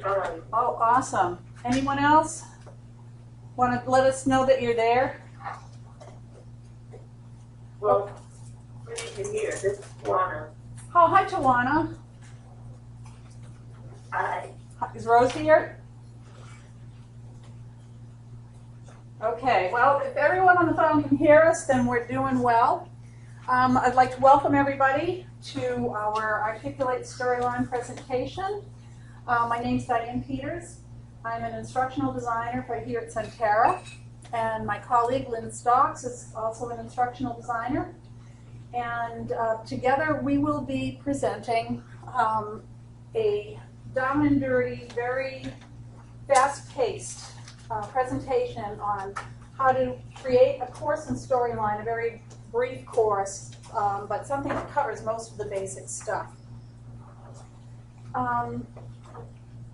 fine. Oh, awesome. Anyone else want to let us know that you're there? Well, good evening here. This is Juana. Oh, hi, Tawana. Hi. Is Rose here? Okay, well, if everyone on the phone can hear us, then we're doing well. I'd like to welcome everybody to our Articulate Storyline presentation. My name's Diane Peters. I'm an instructional designer here at Centera, and my colleague Lynn Stocks is also an instructional designer. And together we will be presenting a down and dirty, very fast-paced presentation on how to create a course in Storyline, a very brief course, but something that covers most of the basic stuff.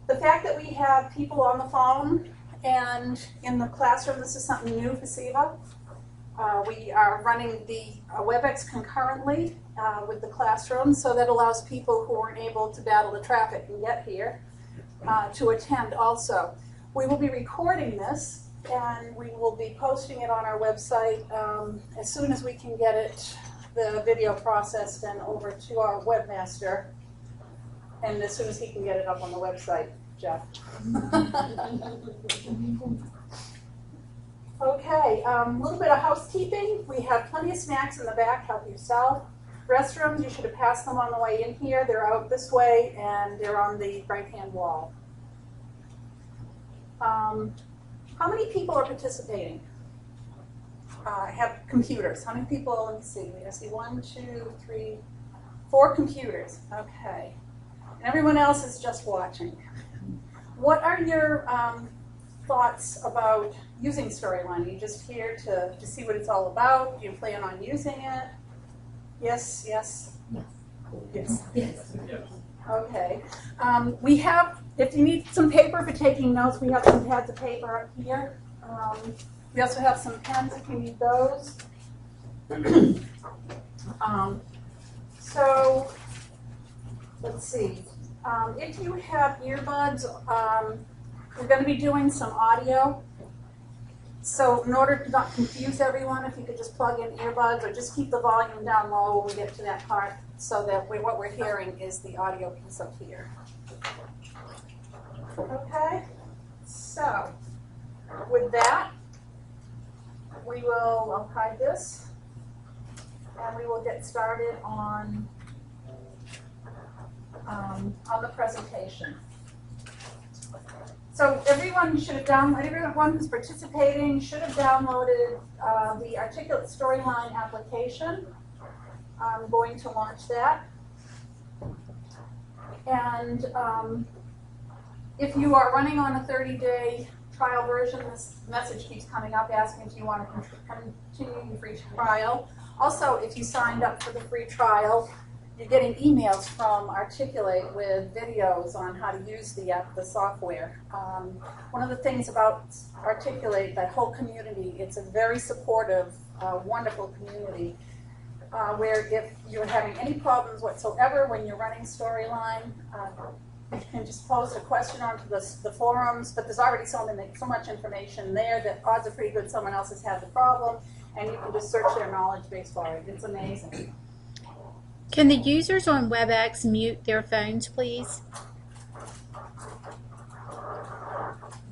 The fact that we have people on the phone and in the classroom, this is something new for SEVA. We are running the WebEx concurrently with the classroom, so that allows people who aren't able to battle the traffic and get here to attend also. We will be recording this, and we will be posting it on our website as soon as we can get it, the video processed and over to our webmaster, and as soon as he can get it up on the website, Jeff. Okay, a little bit of housekeeping. We have plenty of snacks in the back, help yourself. Restrooms, you should have passed them on the way in here. They're out this way, and they're on the right-hand wall. How many people are participating? Have computers. How many people? Let me see. I see 1, 2, 3, 4 computers. Okay. And everyone else is just watching. What are your thoughts about using Storyline? Are you just here to see what it's all about? Do you plan on using it? Yes, yes? Yes. Yes. Yes. Okay. We have, if you need some paper for taking notes, we have some pads of paper up here. We also have some pens if you need those. So, let's see. If you have earbuds, we're going to be doing some audio. So in order to not confuse everyone, if you could just plug in earbuds or just keep the volume down low when we get to that part so that what we're hearing is the audio piece up here. Okay, so with that, I'll hide this, and we will get started on the presentation. So everyone should have everyone who's participating should have downloaded the Articulate Storyline application. I'm going to launch that. And if you are running on a 30-day trial version, this message keeps coming up asking if you want to continue your free trial. Also, if you signed up for the free trial, you're getting emails from Articulate with videos on how to use the software. One of the things about Articulate, that whole community, it's a very supportive, wonderful community where if you're having any problems whatsoever when you're running Storyline, you can just post a question onto the forums, but there's already so much information there that odds are pretty good someone else has had the problem, and you can just search their knowledge base for it. It's amazing. Can the users on WebEx mute their phones, please?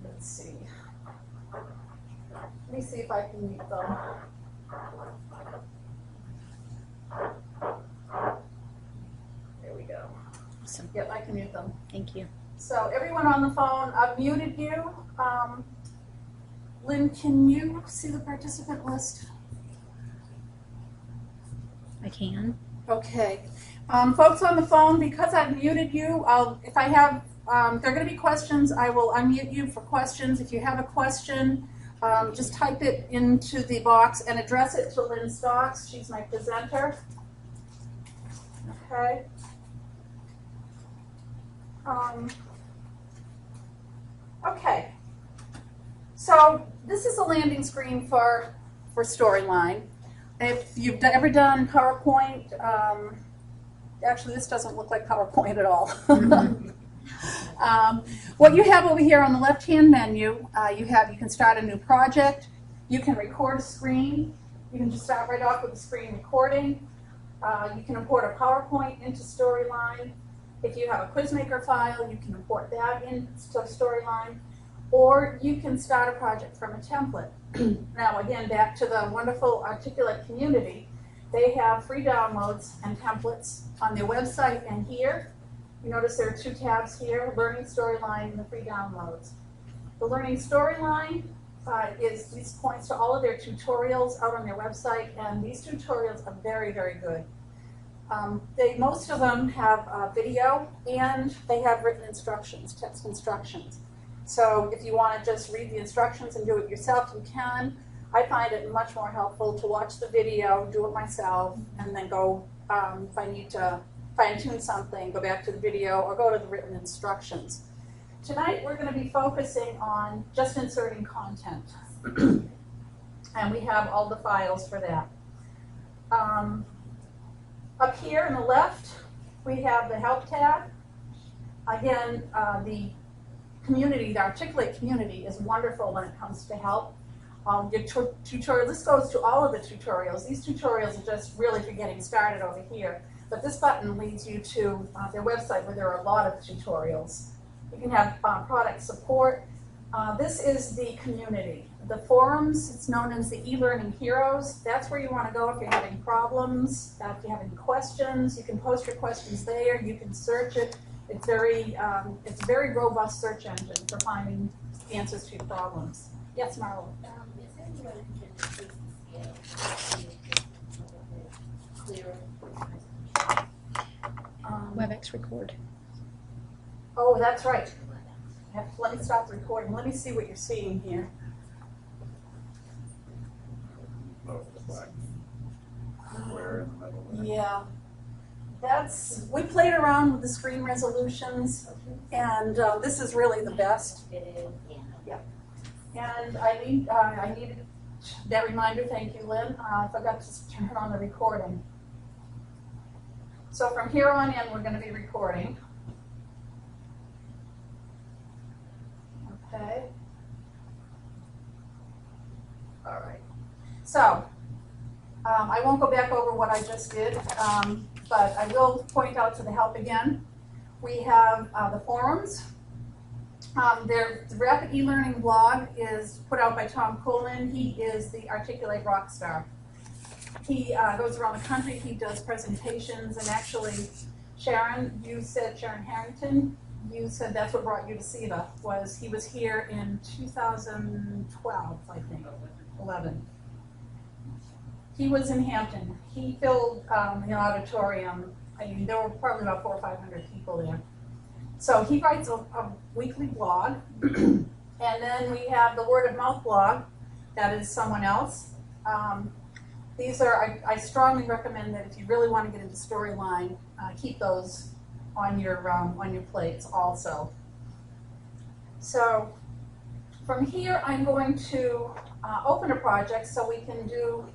Let's see. Let me see if I can mute them. There we go. Awesome. Yep, I can mute them. Thank you. So everyone on the phone, I've muted you. Lynn, can you see the participant list? I can. Okay. Folks on the phone, because I've muted you, if I have, if there are going to be questions, I will unmute you for questions. If you have a question, just type it into the box and address it to Lynn Stocks. She's my presenter. Okay. Okay. So this is a landing screen for Storyline. If you've ever done PowerPoint, actually this doesn't look like PowerPoint at all. What you have over here on the left-hand menu, you can start a new project, you can record a screen, you can just start right off with a screen recording, you can import a PowerPoint into Storyline. If you have a Quizmaker file, you can import that into Storyline, or you can start a project from a template. Now again, back to the wonderful Articulate community, they have free downloads and templates on their website and here. You notice there are two tabs here, Learning Storyline and the free downloads. The Learning Storyline these points to all of their tutorials out on their website, and these tutorials are very, very good. Most of them have video, and they have written instructions, text instructions. So if you want to just read the instructions and do it yourself, you can. I find it much more helpful to watch the video, do it myself, and then go, if I need to fine-tune something, go back to the video, or go to the written instructions. Tonight we're going to be focusing on just inserting content. And we have all the files for that. Up here on the left, we have the Help tab. Again, the community, the Articulate community is wonderful when it comes to help. Your tutorial, this goes to all of the tutorials. These tutorials are just really for getting started over here. But this button leads you to their website where there are a lot of tutorials. You can have product support. This is the community. The forums, it's known as the eLearning Heroes. That's where you want to go if you're having problems, if you have any questions. You can post your questions there. You can search it. It's a very robust search engine for finding answers to your problems. Yes, Marla? Is there any way you can increase the scale clearer? WebEx record. Oh, that's right. Let me stop the recording. Let me see what you're seeing here. Yeah. We played around with the screen resolutions, and this is really the best. It is, yeah. And I needed that reminder. Thank you, Lynn. I forgot to turn on the recording. So from here on in, we're going to be recording. Okay. All right. So I won't go back over what I just did, but I will point out to the help again. We have the forums. The Rapid eLearning blog is put out by Tom Coolman. He is the Articulate rock star. He goes around the country. He does presentations, and actually, Sharon, you said Sharon Harrington. You said that's what brought you to SEVA. He was here in 2012, I think, 11. He was in Hampton. He filled an auditorium. I mean, there were probably about 400 or 500 people there. So he writes a weekly blog, and then we have the word of mouth blog. That is someone else. I strongly recommend that if you really want to get into Storyline, keep those on your plates also. So from here, I'm going to open a project so we can do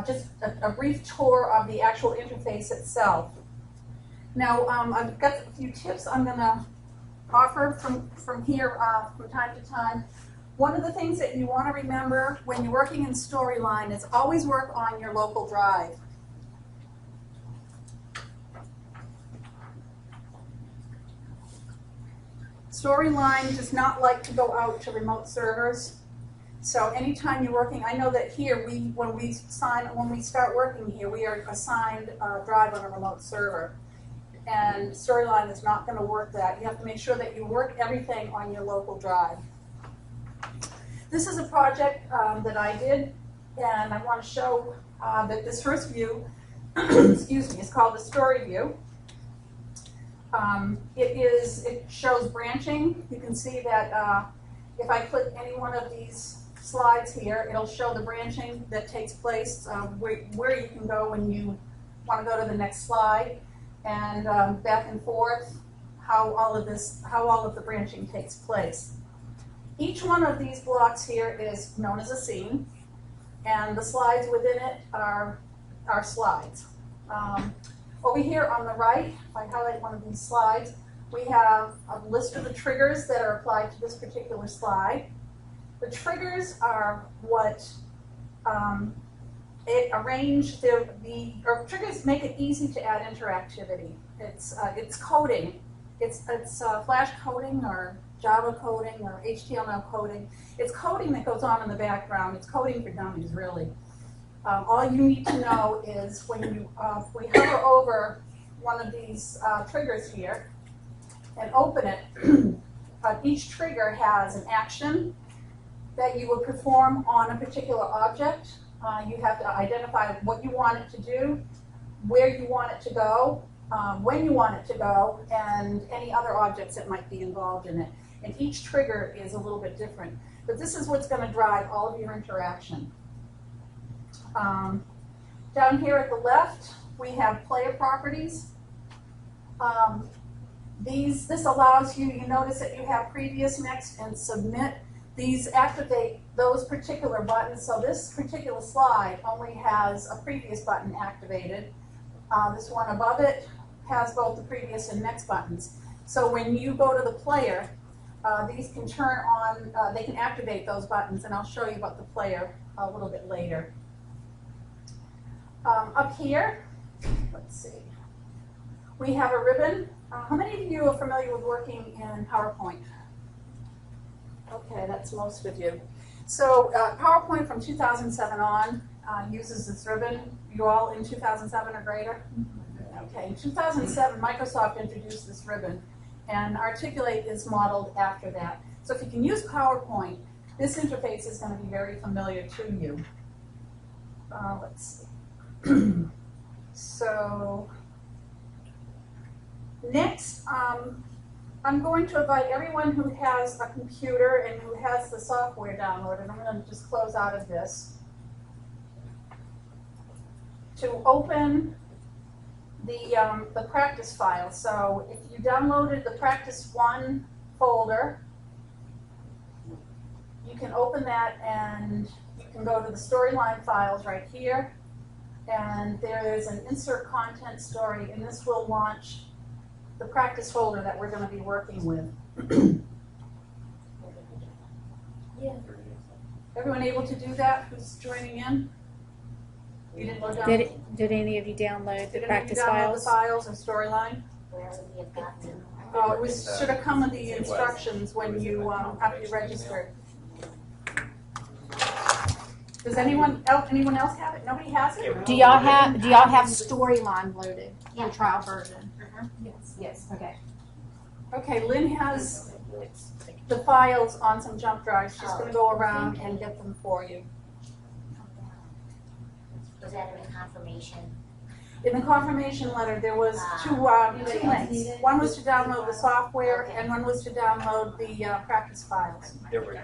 just a brief tour of the actual interface itself. Now, I've got a few tips I'm going to offer from here from time to time. One of the things that you want to remember when you're working in Storyline is always work on your local drive. Storyline does not like to go out to remote servers. So anytime you're working, I know that here when we start working here, we are assigned a drive on a remote server. And Storyline is not going to work that. You have to make sure that you work everything on your local drive. This is a project that I did, and I want to show that this first view, excuse me, is called the story view. It shows branching. You can see that if I click any one of these slides here, it'll show the branching that takes place, where you can go when you want to go to the next slide, and back and forth, how all of the branching takes place. Each one of these blocks here is known as a scene, and the slides within it are slides. Over here on the right, if I highlight one of these slides, we have a list of the triggers that are applied to this particular slide. The triggers are what triggers make it easy to add interactivity. It's coding. It's Flash coding or Java coding or HTML coding. It's coding that goes on in the background. It's coding for dummies, really. All you need to know is when we hover over one of these triggers here and open it, each trigger has an action that you will perform on a particular object. You have to identify what you want it to do, where you want it to go, when you want it to go, and any other objects that might be involved in it. And each trigger is a little bit different. But this is what's going to drive all of your interaction. Down here at the left, we have player properties. This allows you notice that you have previous, next, and submit. These activate those particular buttons. So this particular slide only has a previous button activated. This one above it has both the previous and next buttons. So when you go to the player, these can turn on, they can activate those buttons, and I'll show you about the player a little bit later. Up here, let's see, we have a ribbon. How many of you are familiar with working in PowerPoint? Okay, that's most of you. So PowerPoint from 2007 on uses this ribbon. You all in 2007 or greater? Okay, in 2007, Microsoft introduced this ribbon, and Articulate is modeled after that. So if you can use PowerPoint, this interface is going to be very familiar to you. Let's see. So next, I'm going to invite everyone who has a computer and who has the software downloaded, I'm going to just close out of this, to open the practice file. So if you downloaded the Practice 1 folder, you can open that and you can go to the storyline files right here. And there is an insert content story, and this will launch the practice folder that we're going to be working with. Yeah. Everyone able to do that? Who's joining in? You didn't load down? Did any of you download the Did practice any of you download files? the files or storyline? Where would we have gotten? Oh, it should have come with the instructions when you after you registered. Does anyone else have it? Nobody has it? Do y'all have Storyline loaded? Yeah. The trial version? Yes. Yes. Okay. Okay, Lynn has the files on some jump drives. She's going to go around and get them for you. Was that in the confirmation? In the confirmation letter, there was two links. One was to download the software, and one was to download the practice files. There were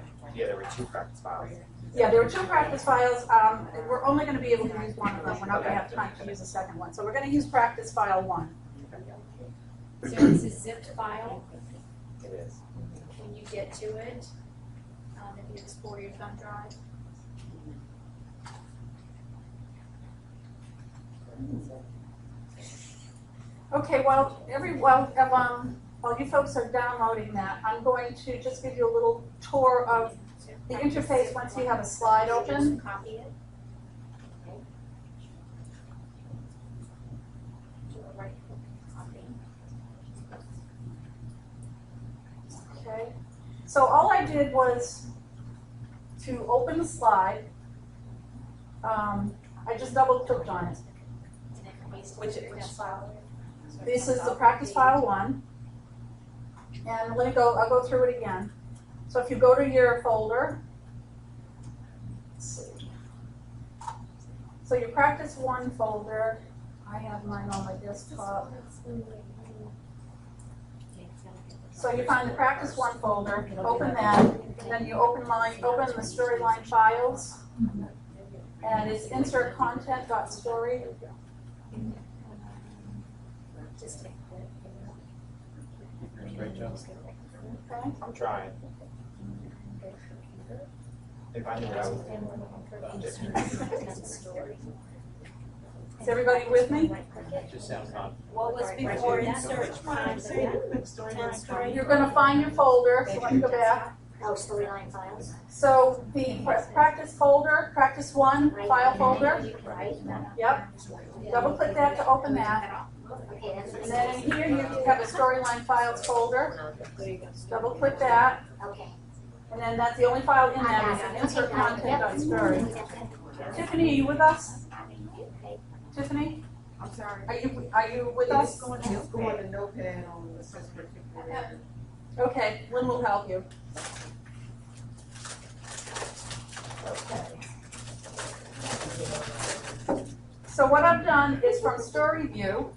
two practice files. Yeah, there were two practice files. We're only going to be able to use one of them. We're not going to have time to use a second one. So we're going to use practice file 1. So it's a zipped file. It is. When you get to it, if you explore your thumb drive. Okay, while you folks are downloading that, I'm going to just give you a little tour of the interface once you have a slide open. Copy it. Do a right click copy. Okay, so all I did was to open the slide. I just double clicked on it. Which file? This is the practice file 1. And I'll go through it again. So if you go to your folder, let's see. So your practice 1 folder, I have mine on my desktop. So you find the practice 1 folder, open that, then you open the storyline files, and it's insert content.story. Great job. Okay. I'm trying. If I knew what I was doing. Is everybody with me? It just sounds odd. What was before insert files? You're going to find your folder, so let me go back. Oh, storyline files. So the practice folder, practice 1 file folder. Right. Yep. Double click that to open that. Okay, that's And then in here you have a storyline files folder. Double click that. okay. And then that's the only file in that is an insert content.story. Tiffany, are you with us? Tiffany, I'm sorry. are you with us? It's going to notepad on this particular. Okay, Lynn will help you. Okay. So what I've done is from story view,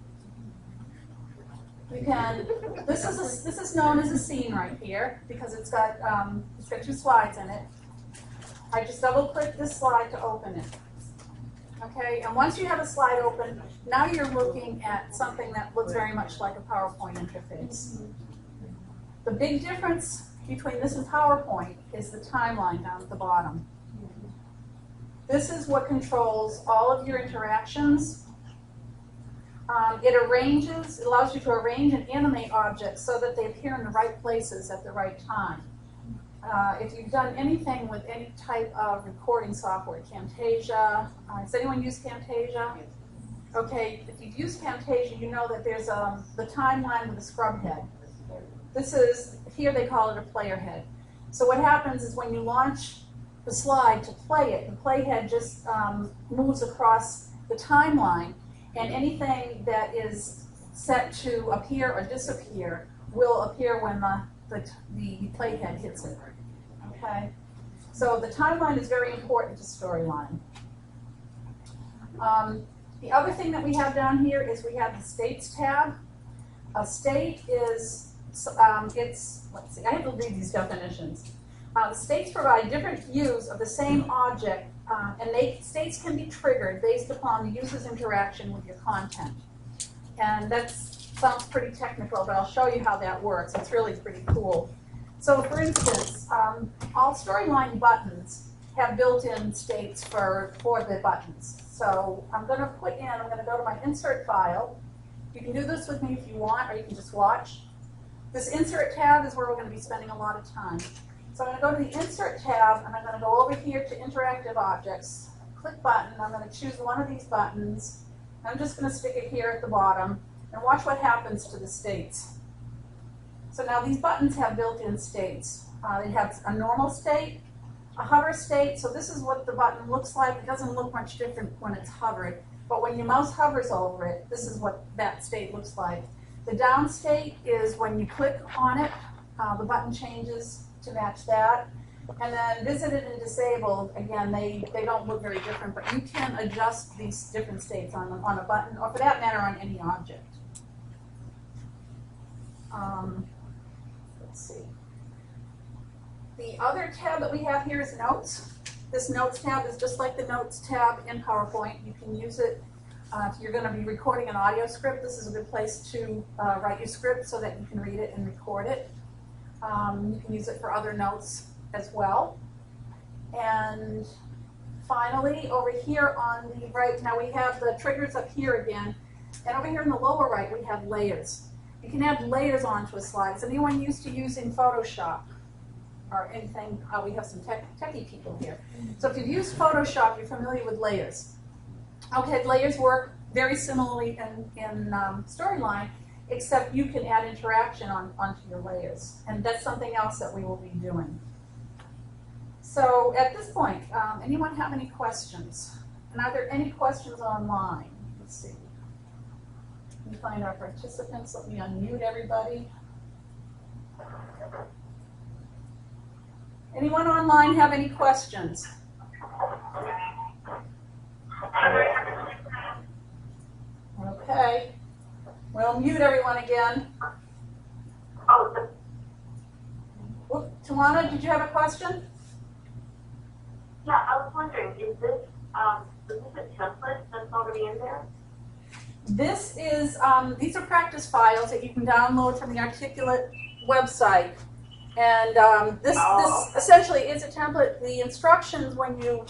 you can, this is known as a scene right here because it's got 2 slides in it. I just double click this slide to open it. Okay, and once you have a slide open, now you're looking at something that looks very much like a PowerPoint interface. The big difference between this and PowerPoint is the timeline down at the bottom. This is what controls all of your interactions. It allows you to arrange and animate objects so that they appear in the right places at the right time. If you've done anything with any type of recording software, Camtasia, does anyone use Camtasia? Okay, if you've used Camtasia, you know that there's the timeline with a scrub head. This is, here they call it a player head. So what happens is when you launch the slide to play it, the playhead just moves across the timeline, and anything that is set to appear or disappear will appear when the playhead hits it. Okay? So the timeline is very important to storyline. The other thing that we have down here is we have the States tab. A state is, let's see, I have to read these definitions. The states provide different views of the same object, and states can be triggered based upon the user's interaction with your content. And that sounds pretty technical, but I'll show you how that works. It's really pretty cool. So for instance, all storyline buttons have built-in states for the buttons. So I'm going to go to my insert file. You can do this with me if you want, or you can just watch. This insert tab is where we're going to be spending a lot of time. So I'm going to go to the insert tab, and I'm going to go over here to interactive objects. Click button. I'm going to choose one of these buttons. I'm just going to stick it here at the bottom, and watch what happens to the states. So now these buttons have built-in states. They have a normal state, a hover state. So this is what the button looks like. It doesn't look much different when it's hovered, but when your mouse hovers over it, this is what that state looks like. The down state is when you click on it, the button changes to match that. And then visited and disabled, again, they don't look very different, but you can adjust these different states on a button, or for that matter, on any object. Let's see. The other tab that we have here is Notes. This Notes tab is just like the Notes tab in PowerPoint. You can use it if you're going to be recording an audio script. This is a good place to write your script so that you can read it and record it. You can use it for other notes as well. And finally, over here on the right, now we have the triggers up here again. And over here in the lower right, we have layers. You can add layers onto a slide. Is anyone used to using Photoshop or anything? We have some techie people here. So if you've used Photoshop, you're familiar with layers. Okay, layers work very similarly in Storyline, except you can add interaction onto your layers. And that's something else that we will be doing. So at this point, anyone have any questions? And are there any questions online? Let's see. Let me find our participants. Let me unmute everybody. Anyone online have any questions? Okay. We'll mute everyone again. Whoop, Tawana, did you have a question? Yeah, I was wondering, is this a template that's already in there? This is, these are practice files that you can download from the Articulate website. And this essentially is a template. The instructions when you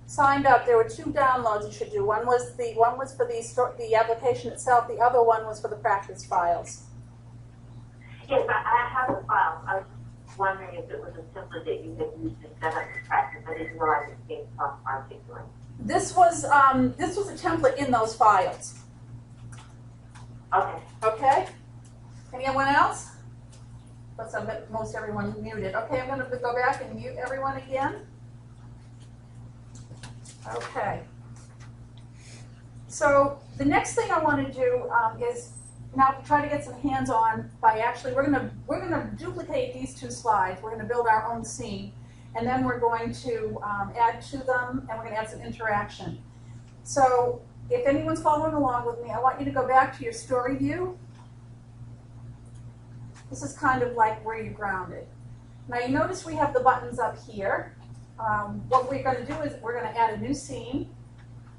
signed up, there were 2 downloads you should do. One was for the application itself. The other one was for the practice files. Yes, I have the files. I was wondering if it was a template that you had used to set up the practice. I didn't realize it came from particular. This was a template in those files. Okay. Okay? Anyone else? Let's have most everyone muted. Okay, I'm going to go back and mute everyone again. Okay. So the next thing I want to do is now try to get some hands-on by actually we're gonna duplicate these 2 slides. We're going to build our own scene, and then we're going to add to them, and we're going to add some interaction. So if anyone's following along with me, I want you to go back to your story view. This is kind of like where you're grounded. Now you notice we have the buttons up here. What we're going to do is we're going to add a new scene.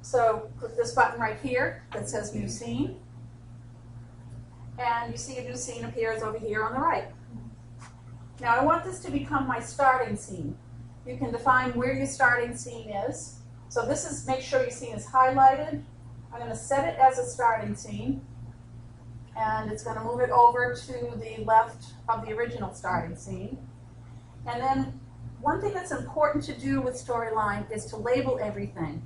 So click this button right here that says New Scene. And you see a new scene appears over here on the right. Now I want this to become my starting scene. You can define where your starting scene is. So this is, make sure your scene is highlighted. I'm going to set it as a starting scene. And it's going to move it over to the left of the original starting scene. And then one thing that's important to do with Storyline is to label everything.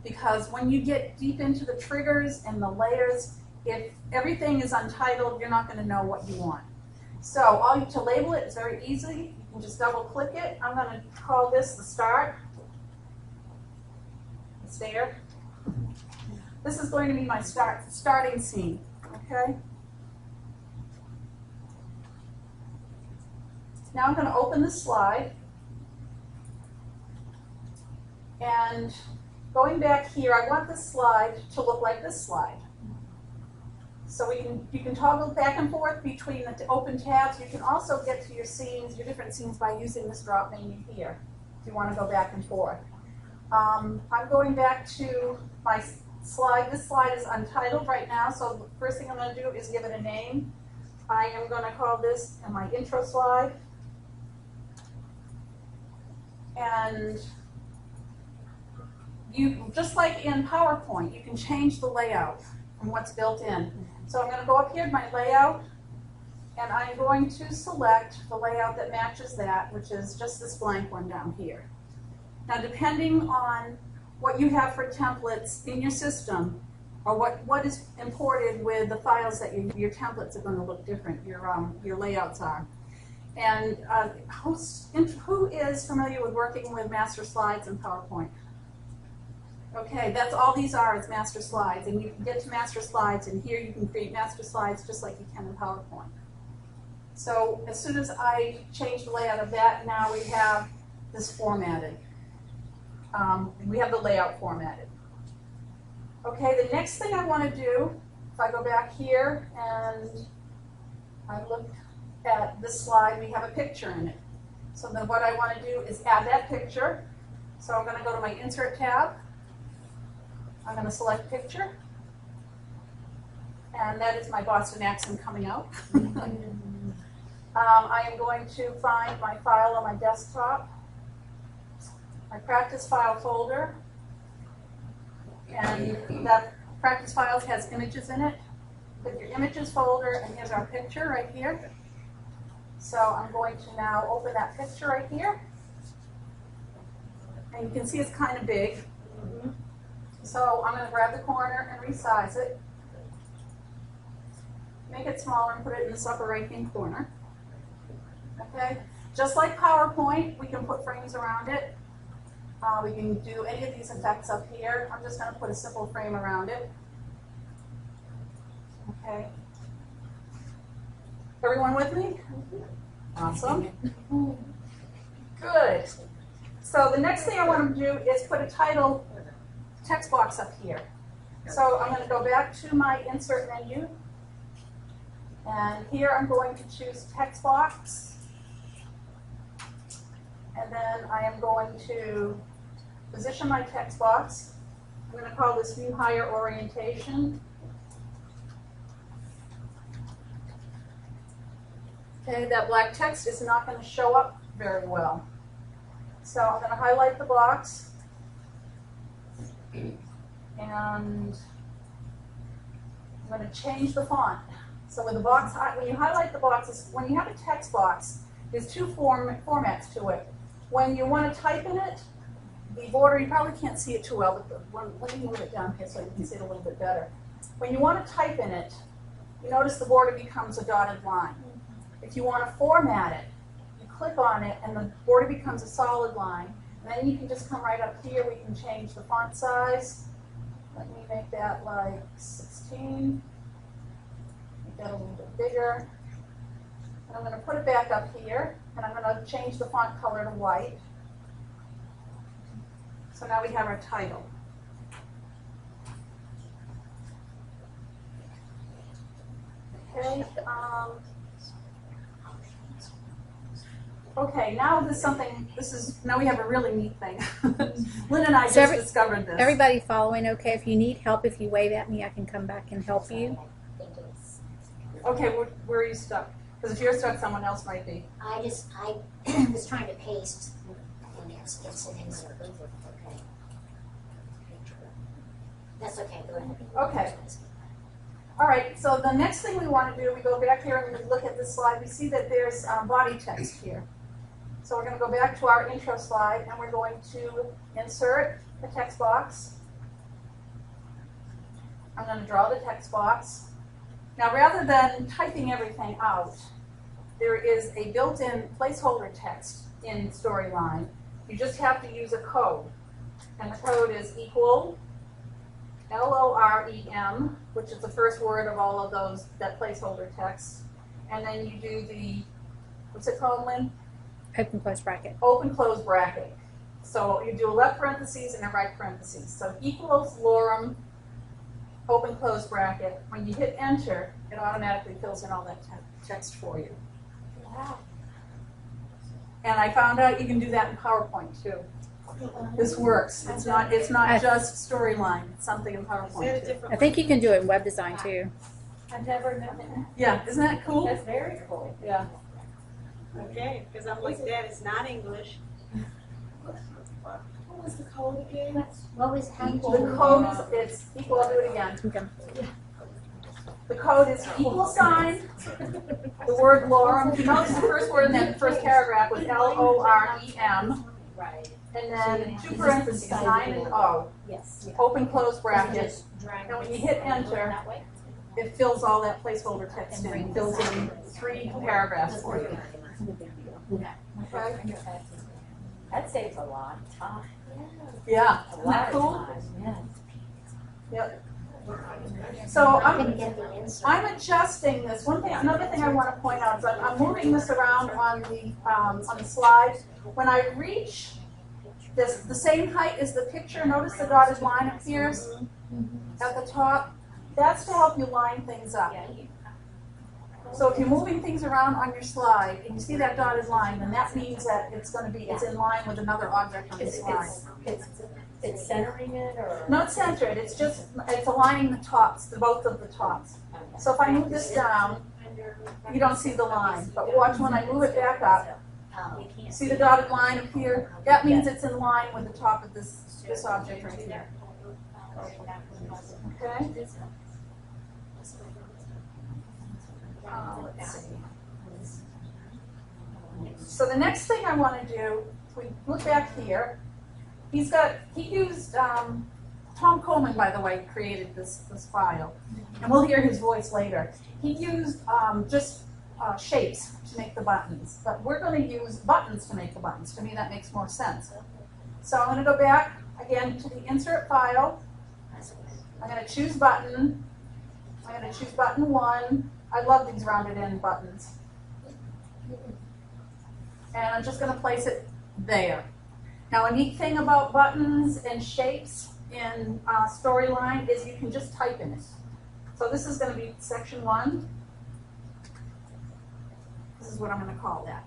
Because when you get deep into the triggers and the layers, if everything is untitled, you're not going to know what you want. So all you to label it is very easy. You can just double click it. I'm going to call this the start. It's there. This is going to be my starting scene. Okay. Now I'm going to open the slide, and going back here, I want this slide to look like this slide. So you can toggle back and forth between the open tabs. You can also get to your scenes, your different scenes, by using this drop menu here, if you want to go back and forth. I'm going back to my slide. This slide is untitled right now, so the first thing I'm going to do is give it a name. I am going to call this my intro slide. And you, just like in PowerPoint, you can change the layout from what's built in. So I'm going to go up here to my layout, and I'm going to select the layout that matches that, which is just this blank one down here. Now, depending on what you have for templates in your system, or what is imported with the files that your templates are going to look different, your layouts are. And who is familiar with working with master slides in PowerPoint? Okay, that's all these are, is master slides. And you can get to master slides, and here you can create master slides just like you can in PowerPoint. So as soon as I change the layout of that, now we have this formatted. We have the layout formatted. Okay, the next thing I want to do, if I go back here and I look at this slide, we have a picture in it. So then what I want to do is add that picture. So I'm going to go to my Insert tab. I'm going to select Picture. And that is my Boston accent coming out. I am going to find my file on my desktop, my practice file folder. And that practice files has images in it. Click your Images folder, and here's our picture right here. So I'm going to now open that picture right here. And you can see it's kind of big. So I'm going to grab the corner and resize it. Make it smaller and put it in this upper right-hand corner. Okay? Just like PowerPoint, we can put frames around it. We can do any of these effects up here. I'm just going to put a simple frame around it. Okay. Everyone with me? Awesome. Good. So the next thing I want to do is put a title text box up here. So I'm going to go back to my Insert menu. And here I'm going to choose Text Box. And then I am going to position my text box. I'm going to call this New Hire Orientation. Okay, that black text is not going to show up very well. So I'm going to highlight the box. And I'm going to change the font. So with the box, when you highlight the boxes, when you have a text box, there's two formats to it. When you want to type in it, the border, you probably can't see it too well, but let me move it down here so you can see it a little bit better. When you want to type in it, you notice the border becomes a dotted line. If you want to format it, you click on it and the border becomes a solid line. And then you can just come right up here, we can change the font size. Let me make that like 16. Make that a little bit bigger. And I'm going to put it back up here, and I'm going to change the font color to white. So now we have our title. Okay. Okay, now now we have a really neat thing. Lynn and I So just discovered this. Everybody following okay? If you need help, if you wave at me, I can come back and help you. Okay, where are you stuck? Because if you're stuck, someone else might be. I was trying to paste, and it's an insert. Okay. That's okay, go ahead. Okay. All right, so the next thing we want to do, we go back here and we look at this slide. We see that there's body text here. So we're going to go back to our intro slide, and we're going to insert the text box. I'm going to draw the text box. Now, rather than typing everything out, there is a built-in placeholder text in Storyline. You just have to use a code, and the code is equal LOREM, which is the first word of all of that placeholder text, and then you do the, what's it called, Lynn? Open close bracket. Open close bracket. So you do a left parentheses and a right parentheses. So equals lorem, open close bracket. When you hit enter, it automatically fills in all that text for you. Wow. And I found out you can do that in PowerPoint too. This works. It's not just Storyline. It's something in PowerPoint too. I think you can do it in web design too. I've never known that. Yeah, isn't that cool? That's very cool. Yeah. Okay, because I'm like, that is not English. What was the code again? What was how The code is it's equal. I'll do it again. Okay. The code is equal sign, the word lorem. You notice the first word in that first paragraph was LOREM, right? and then two parentheses, 9 and O. Yes. Open close bracket. And when you hit enter, it fills all that placeholder text in. It fills in 3 paragraphs for you. Okay? That saves a lot of time. Yeah. A Isn't lot that of cool? time, yeah. Yep. So I couldn't get the insert. I'm adjusting this. Another thing I want to point out is that I'm moving this around on the slide. When I reach this, the same height as the picture, notice the dotted line appears at the top. That's to help you line things up. So if you're moving things around on your slide and you see that dotted line, then that means that it's in line with another object on the slide. It's centering it or? Not centered, it's aligning the tops, both of the tops. So if I move this down, you don't see the line, but watch when I move it back up. See the dotted line appear? That means it's in line with the top of this object right here. Okay? Let's see. So the next thing I want to do, if we look back here, he used, Tom Coleman, by the way, created this file, and we'll hear his voice later. He used just shapes to make the buttons, but we're going to use buttons to make the buttons. To me, that makes more sense. So I'm going to go back again to the insert file. I'm going to choose button. I'm going to choose button 1. I love these rounded end buttons. And I'm just going to place it there. Now, a neat thing about buttons and shapes in Storyline is you can just type in it. So this is going to be section 1. This is what I'm going to call that.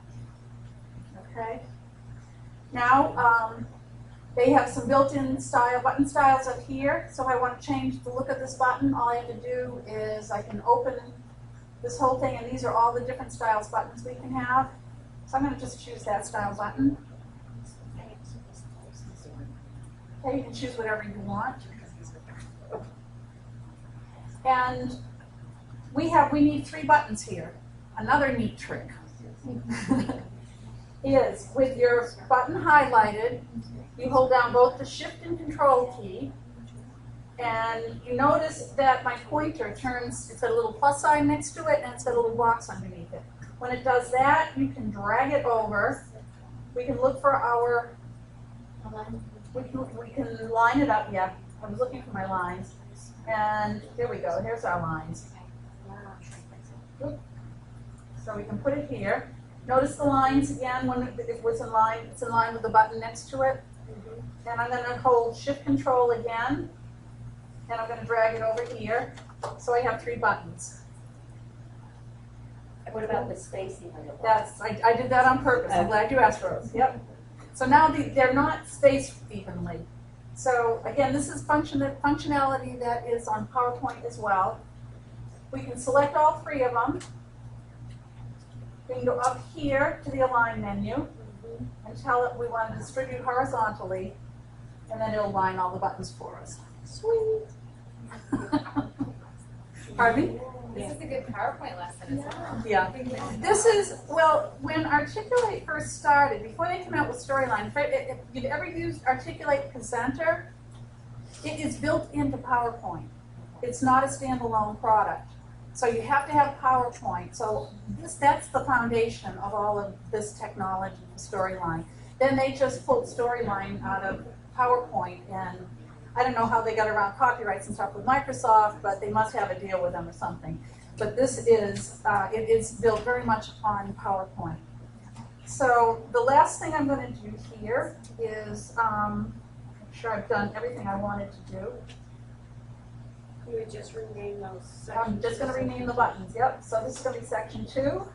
Okay. Now, they have some built-in button styles up here. So if I want to change the look of this button, all I have to do is I can open this whole thing, and these are all the different styles buttons we can have. So I'm going to just choose that style button. Okay, you can choose whatever you want. And we need 3 buttons here. Another neat trick is with your button highlighted, you hold down both the shift and control key, and you notice that my pointer turns, it's got a little plus sign next to it, and it's got a little box underneath it. When it does that, you can drag it over. We can look for our, we can line it up, yeah. I was looking for my lines. And here we go, here's our lines. So we can put it here. Notice the lines again, when it was in line, it's in line with the button next to it. And I'm going to hold shift control again, and I'm going to drag it over here. So I have 3 buttons. What about the spacing on the bottom? That's, I did that on purpose. I'm glad you asked, Rose. Yep. So now they're not spaced evenly. So again, this is functionality that is on PowerPoint as well. We can select all 3 of them. We can go up here to the Align menu and tell it we want to distribute horizontally, and then it'll align all the buttons for us. Sweet. Pardon me? This is a good PowerPoint lesson as well. Yeah. This is, well, when Articulate first started, before they came out with Storyline, if you've ever used Articulate Presenter, it is built into PowerPoint. It's not a standalone product. So you have to have PowerPoint. So that's the foundation of all of this technology, Storyline. Then they just pulled Storyline out of PowerPoint, and I don't know how they got around copyrights and stuff with Microsoft, but they must have a deal with them or something. But this is, it is built very much on PowerPoint. So the last thing I'm going to do here is, make sure I've done everything I wanted to do. You would just rename those sections. I'm just going to rename the buttons, yep. So this is going to be section 2,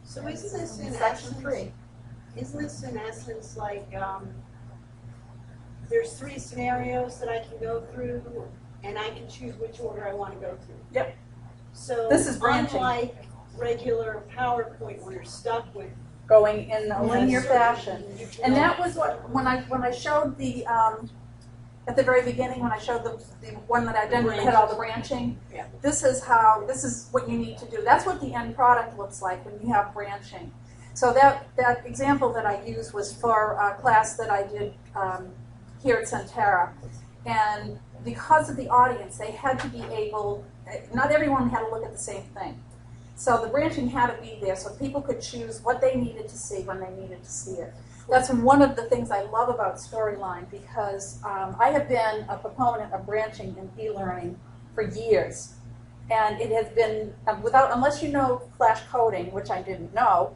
So isn't this in section essence, 3. isn't this in essence like, there's 3 scenarios that I can go through, and I can choose which order I want to go through? Yep. So This is branching. unlike regular PowerPoint where you're stuck with Going in a linear certain- fashion. And that was what, when I showed the, at the very beginning, when I showed the one that I did had all the branching, Yeah. this is what you need to do. That's what the end product looks like when you have branching. So that example that I used was for a class that I did here at Centera. And because of the audience, they had to be able, not everyone had to look at the same thing. So the branching had to be there so people could choose what they needed to see when they needed to see it. That's one of the things I love about Storyline, because I have been a proponent of branching in e-learning for years. And it has been, unless you know Flash coding, which I didn't know,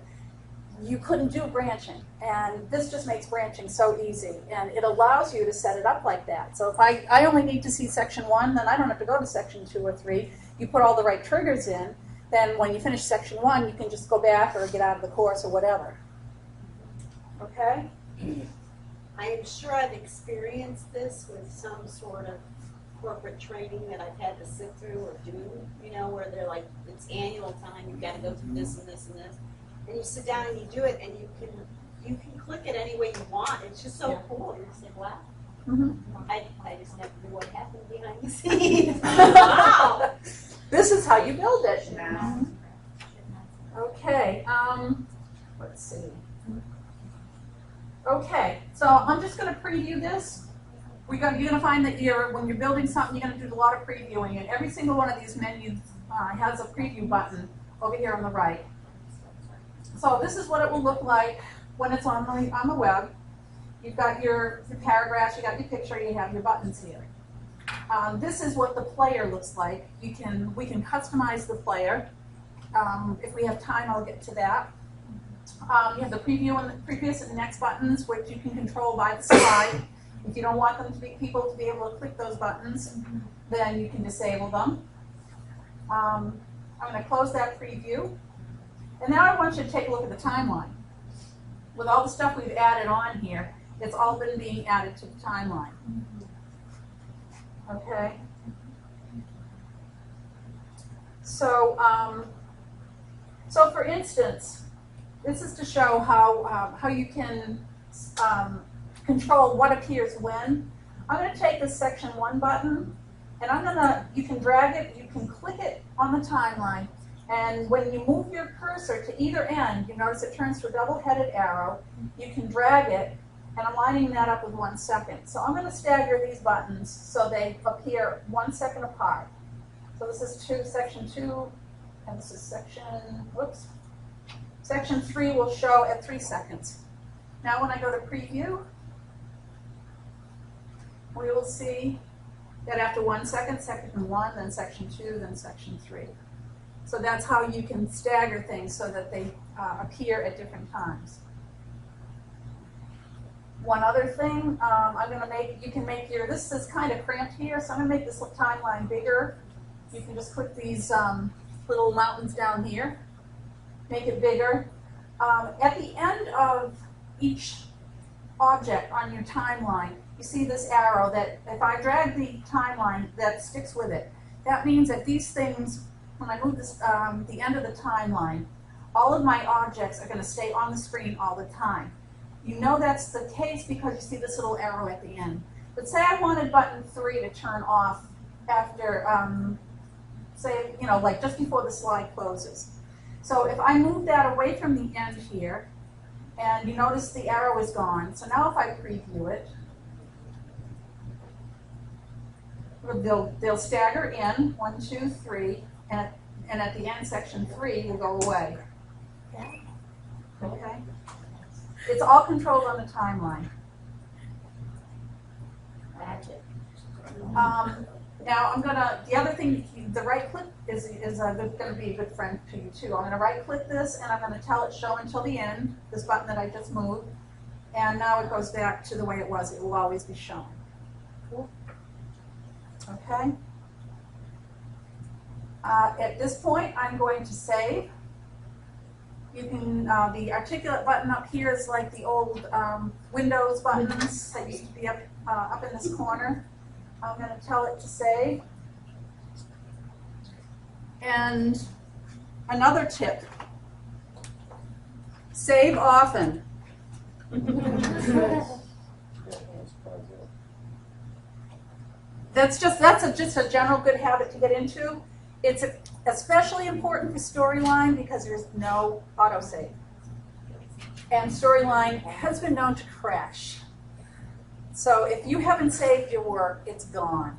you couldn't do branching. And this just makes branching so easy. And it allows you to set it up like that. So if I only need to see section 1, then I don't have to go to section 2 or 3. You put all the right triggers in, then when you finish section 1, you can just go back or get out of the course or whatever. Okay? I am sure I've experienced this with some sort of corporate training that I've had to sit through or do, you know, where they're like, it's annual time, you've got to go through this and this and this. And you sit down and you do it, and you can click it any way you want. It's just so cool. You're just like, wow. I just never knew what happened behind the scenes. Wow. This is how you build it. Okay, let's see. Okay, so I'm just going to preview this. You're going to find that when you're building something, you're going to do a lot of previewing, and every single one of these menus has a preview button over here on the right. So this is what it will look like when it's on the web. You've got your paragraphs, you got your picture, you have your buttons here. This is what the player looks like. We can customize the player. If we have time, I'll get to that. You have the preview and the previous and the next buttons, which you can control by the slide. If you don't want people to be able to click those buttons, then you can disable them. I'm going to close that preview. And now I want you to take a look at the timeline. With all the stuff we've added on here, it's all been being added to the timeline. Okay. So, so for instance, this is to show how you can control what appears when, I'm going to take this section 1 button, and you can drag it, you can click it on the timeline, and when you move your cursor to either end, you notice it turns to a double-headed arrow. You can drag it, and I'm lining that up with 1 second. So I'm going to stagger these buttons so they appear 1 second apart. So this is section 2, and this is section 3 will show at 3 seconds. Now when I go to preview, we will see that after 1 second, section 1, then section 2, then section 3. So that's how you can stagger things so that they appear at different times. One other thing, you can make this is kind of cramped here, so I'm going to make this timeline bigger. You can just click these little mountains down here, make it bigger. At the end of each object on your timeline, you see this arrow that if I drag the timeline, that sticks with it. That means that these things, when I move this, the end of the timeline, all of my objects are going to stay on the screen all the time. You know that's the case because you see this little arrow at the end. But say I wanted button 3 to turn off after, say, like just before the slide closes. So if I move that away from the end here, and you notice the arrow is gone. So now if I preview it, they'll stagger in 1, 2, 3, and at the end, section 3 will go away. Okay? It's all controlled on the timeline. Magic. Now the other thing, the right click is going to be a good friend to you too. I'm going to right click this and I'm going to tell it show until the end, this button that I just moved, and now it goes back to the way it was. It will always be shown. Okay? At this point, I'm going to save. You can, the articulate button up here is like the old Windows buttons that used to be up in this corner. I'm going to tell it to save. And another tip, save often. That's just a general good habit to get into. It's especially important for Storyline because there's no autosave. And Storyline has been known to crash. So if you haven't saved your work, it's gone.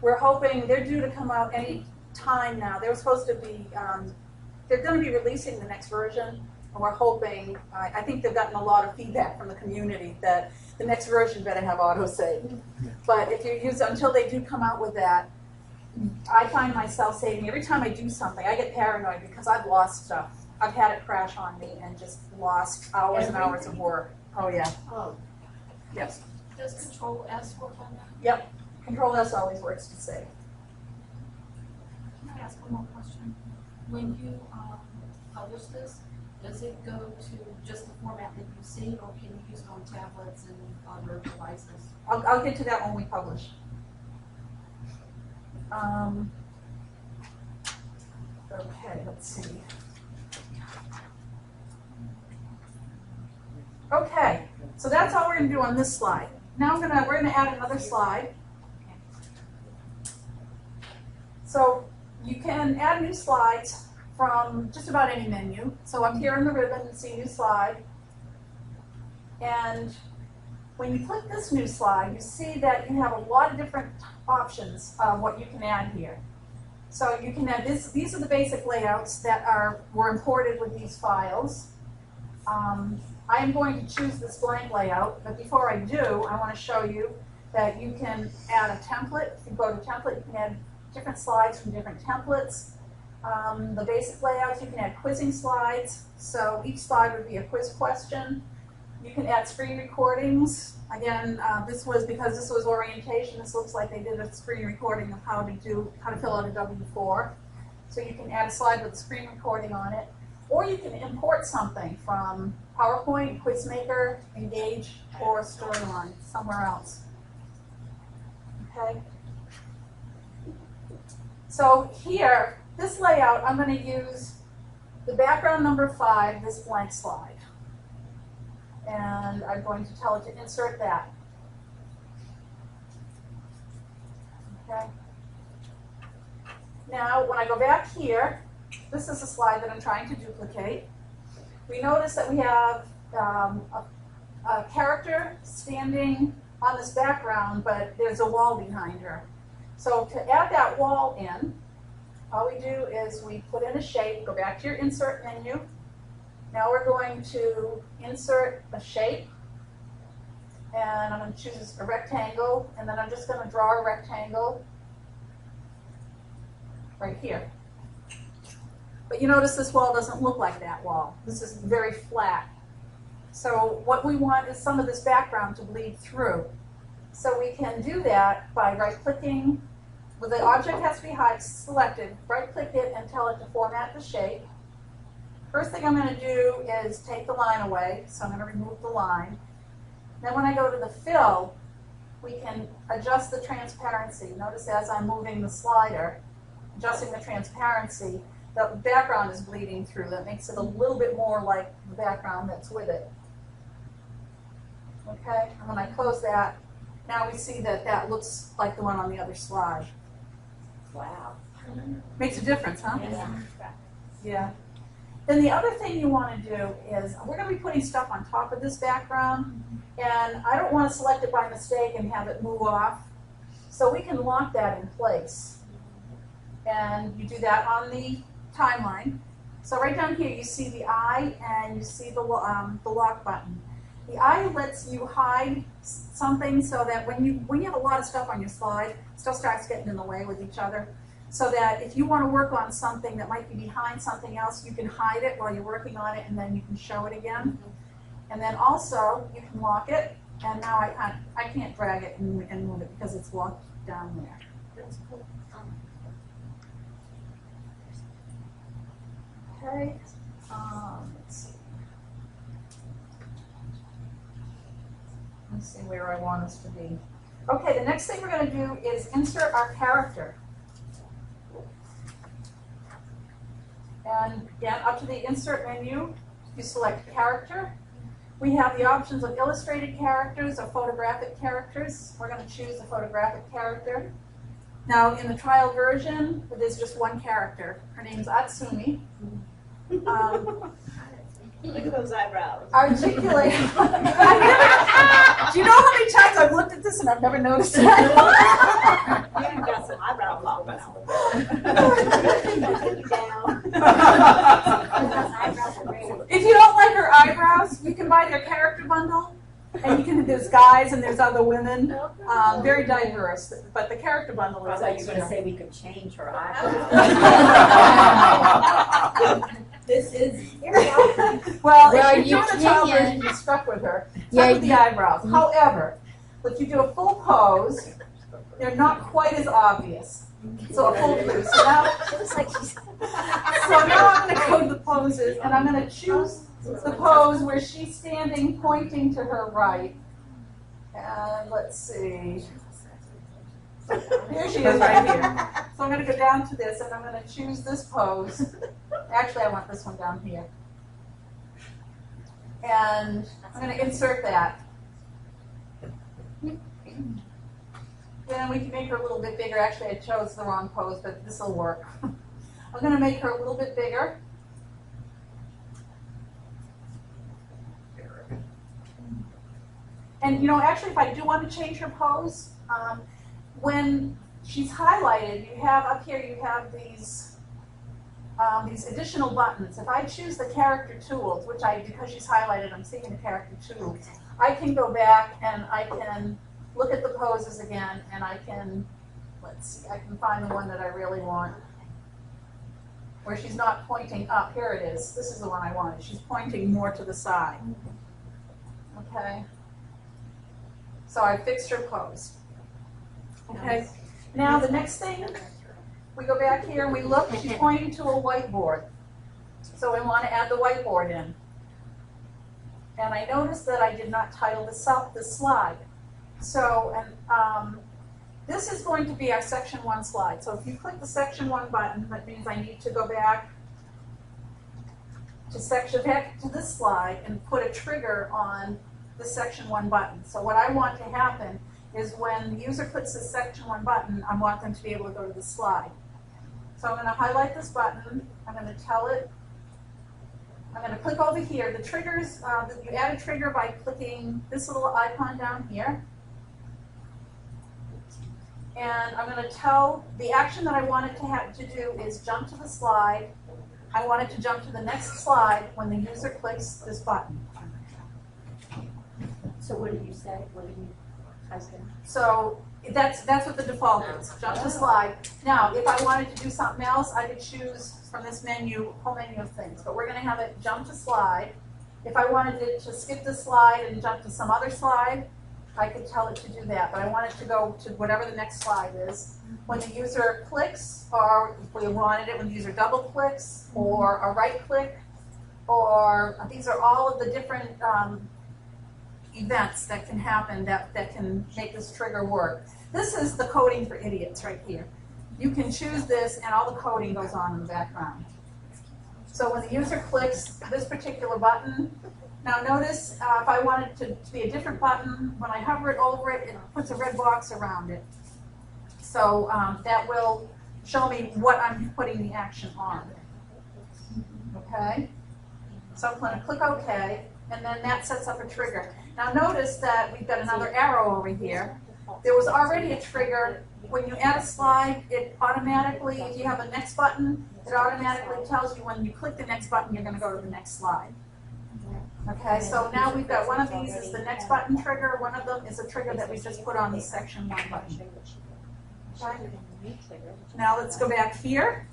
We're hoping they're due to come out any time now. They were supposed to be, they're going to be releasing the next version. And we're hoping, I think they've gotten a lot of feedback from the community that the next version better have autosave. But if you use, until they do come out with that, I find myself saving. Every time I do something, I get paranoid because I've lost stuff. I've had it crash on me and just lost hours and hours of work. Oh, yeah. Oh. Yes. Does Control S work on that? Yep. Control S always works to save. Can I ask one more question? When you publish this, does it go to just the format that you see, or can you use it on tablets and other devices? I'll get to that when we publish. Okay, let's see. Okay, so that's all we're going to do on this slide. Now we're going to add another slide. So you can add new slides from just about any menu. So up here in the ribbon, you see new slide. And when you click this new slide, you see that you have a lot of different options of what you can add here. So you can add this. These are the basic layouts that were imported with these files. I am going to choose this blank layout, but before I do, I want to show you that you can add a template. If you go to template, you can add different slides from different templates. The basic layouts, you can add quizzing slides. So each slide would be a quiz question. You can add screen recordings. Again, this was because this was orientation. This looks like they did a screen recording of how to fill out a W-4. So you can add a slide with a screen recording on it. Or you can import something from PowerPoint, Quizmaker, Engage, or Storyline somewhere else. Okay. So here, this layout, I'm going to use the background number 5, this blank slide. And I'm going to tell it to insert that. Okay. Now, when I go back here, this is a slide that I'm trying to duplicate. We notice that we have a character standing on this background, but there's a wall behind her. So to add that wall in, all we do is we put in a shape, go back to your insert menu. Now we're going to insert a shape, and I'm going to choose a rectangle, and then I'm just going to draw a rectangle right here. But you notice this wall doesn't look like that wall. This is very flat. So what we want is some of this background to bleed through. So we can do that by right-clicking. Well, the object has to be selected. Right-click it and tell it to format the shape. First thing I'm going to do is take the line away. So I'm going to remove the line. Then when I go to the fill, we can adjust the transparency. Notice as I'm moving the slider, adjusting the transparency, the background is bleeding through. That makes it a little bit more like the background that's with it. Okay, and when I close that, now we see that that looks like the one on the other slide. Wow. Makes a difference, huh? Yeah. Yeah. Then the other thing you want to do is, we're going to be putting stuff on top of this background, and I don't want to select it by mistake and have it move off. So we can lock that in place. And you do that on the timeline. So right down here you see the eye and you see the lock button. The eye lets you hide something so that when you have a lot of stuff on your slide, stuff starts getting in the way with each other. So that if you want to work on something that might be behind something else, you can hide it while you're working on it, and then you can show it again. And then also you can lock it, and now I can't drag it and move it because it's locked down there. Okay, let's see. Let's see where I want us to be. Okay, the next thing we're going to do is insert our character. And again, up to the insert menu, you select character. We have the options of illustrated characters or photographic characters. We're going to choose the photographic character. Now, in the trial version, there's just one character. Her name's Atsumi. Look at those eyebrows. Articulate. Do you know how many times I've looked at this and I've never noticed it? You've got some eyebrow popping out. If you don't like her eyebrows, you can buy their character bundle. And you can, there's guys and there's other women. Very diverse. But the character bundle is I thought you were going to say we could change her eyebrows. This is. Well, Well, if you you're doing the trial can. version, you're stuck with her. Yeah, Stuck with the eyebrows. However, if you do a full pose, they're not quite as obvious. So a full pose. So now, Looks like she's. so now I'm going to go to the poses, and I'm going to choose the pose where she's standing, pointing to her right. And let's see. Here she is right here. So I'm going to go down to this, and I'm going to choose this pose. Actually, I want this one down here. And I'm going to insert that. Then we can make her a little bit bigger. Actually, I chose the wrong pose, but this will work. I'm going to make her a little bit bigger. And you know, actually, if I do want to change her pose, when she's highlighted, you have up here, you have these additional buttons. If I choose the character tools, which because she's highlighted, I'm seeing the character tools, I can go back and I can look at the poses again, and I can, let's see, I can find the one that I really want, where she's not pointing up. Here it is. This is the one I wanted. She's pointing more to the side. Okay. So I fixed her pose. Okay. Now the next thing, we go back here and we look. She's pointing to a whiteboard. So we want to add the whiteboard in. And I noticed that I did not title this slide. So this is going to be our section 1 slide. So if you click the section 1 button, that means I need to go back to section back to this slide and put a trigger on the section 1 button. So what I want to happen is when the user clicks the section 1 button, I want them to be able to go to the slide. So I'm going to highlight this button. I'm going to tell it. I'm going to click over here. The triggers, you add a trigger by clicking this little icon down here. And I'm going to tell the action that I want it to do is jump to the slide. I want it to jump to the next slide when the user clicks this button. So what do you say? What do you type in? So that's what the default is, jump to slide. Now, if I wanted to do something else, I could choose from this menu, whole menu of things. But we're going to have it jump to slide. If I wanted it to skip the slide and jump to some other slide, I could tell it to do that. But I want it to go to whatever the next slide is. When the user clicks, or if we wanted it when the user double clicks, or a right click, or these are all of the different events that can happen that can make this trigger work. This is the coding for idiots right here. You can choose this and all the coding goes on in the background. So when the user clicks this particular button, now notice if I want it to be a different button, when I hover it over it, it puts a red box around it. So that will show me what I'm putting the action on. Okay? So I'm going to click OK, and then that sets up a trigger. Now notice that we've got another arrow over here. There was already a trigger. When you add a slide, it automatically, if you have a next button, it automatically tells you when you click the next button, you're going to go to the next slide. Okay, so now we've got one of these is the next button trigger. One of them is a trigger that we just put on the section 1 button. Okay. Now let's go back here.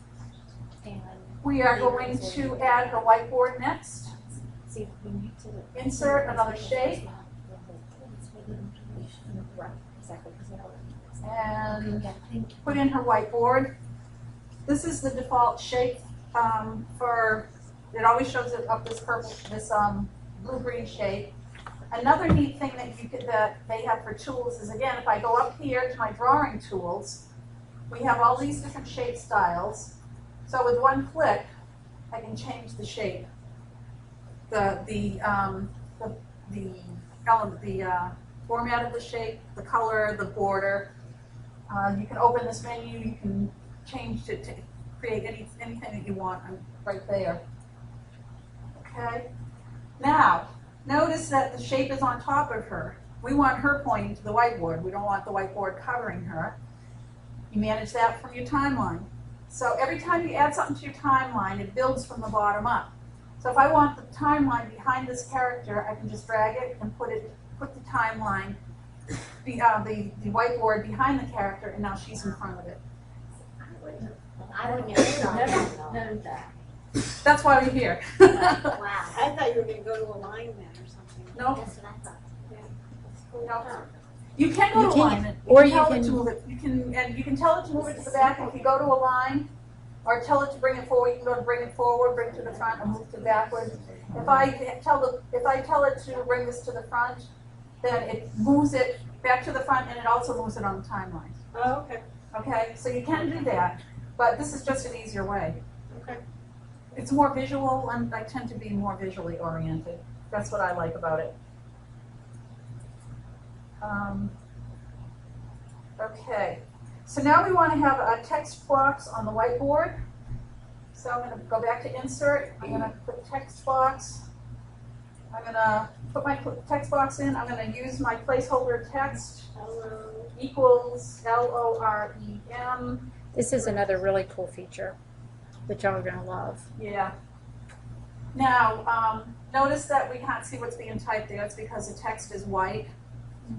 We are going to add the whiteboard next. Insert another shape. And put in her whiteboard. This is the default shape for, it always shows it up this purple, this blue-green shape. Another neat thing that they have for tools is, again, if I go up here to my drawing tools, we have all these different shape styles. So with one click, I can change the shape, the format of the shape, the color, the border. You can open this menu. You can change it to create anything that you want right there. Okay. Now, notice that the shape is on top of her. We want her pointing to the whiteboard. We don't want the whiteboard covering her. You manage that from your timeline. So every time you add something to your timeline, it builds from the bottom up. So if I want the timeline behind this character, I can just drag it and put the timeline, the whiteboard behind the character, and now she's in front of it. I would never known that. That's why we're here. Wow. I thought you were going to go to alignment or something. No. That's what I thought. No. You can go You to can, alignment. or can you tell it can- to move it. You can tell it to move it to the back. If you go to align, or tell it to bring it forward, you can go to bring it forward, bring it to the front, and move to backwards. If I tell it to bring this to the front, then it moves it back to the front, and it also moves it on the timeline. Oh, okay. Okay, so you can do that, but this is just an easier way. Okay. It's more visual, and I tend to be more visually oriented. That's what I like about it. Okay, so now we want to have a text box on the whiteboard. So I'm going to go back to insert. I'm going to put text box. I'm going to put my text box in. I'm going to use my placeholder text equals LOREM. This is another really cool feature that y'all are going to love. Yeah. Now, notice that we can't see what's being typed there. It's because the text is white,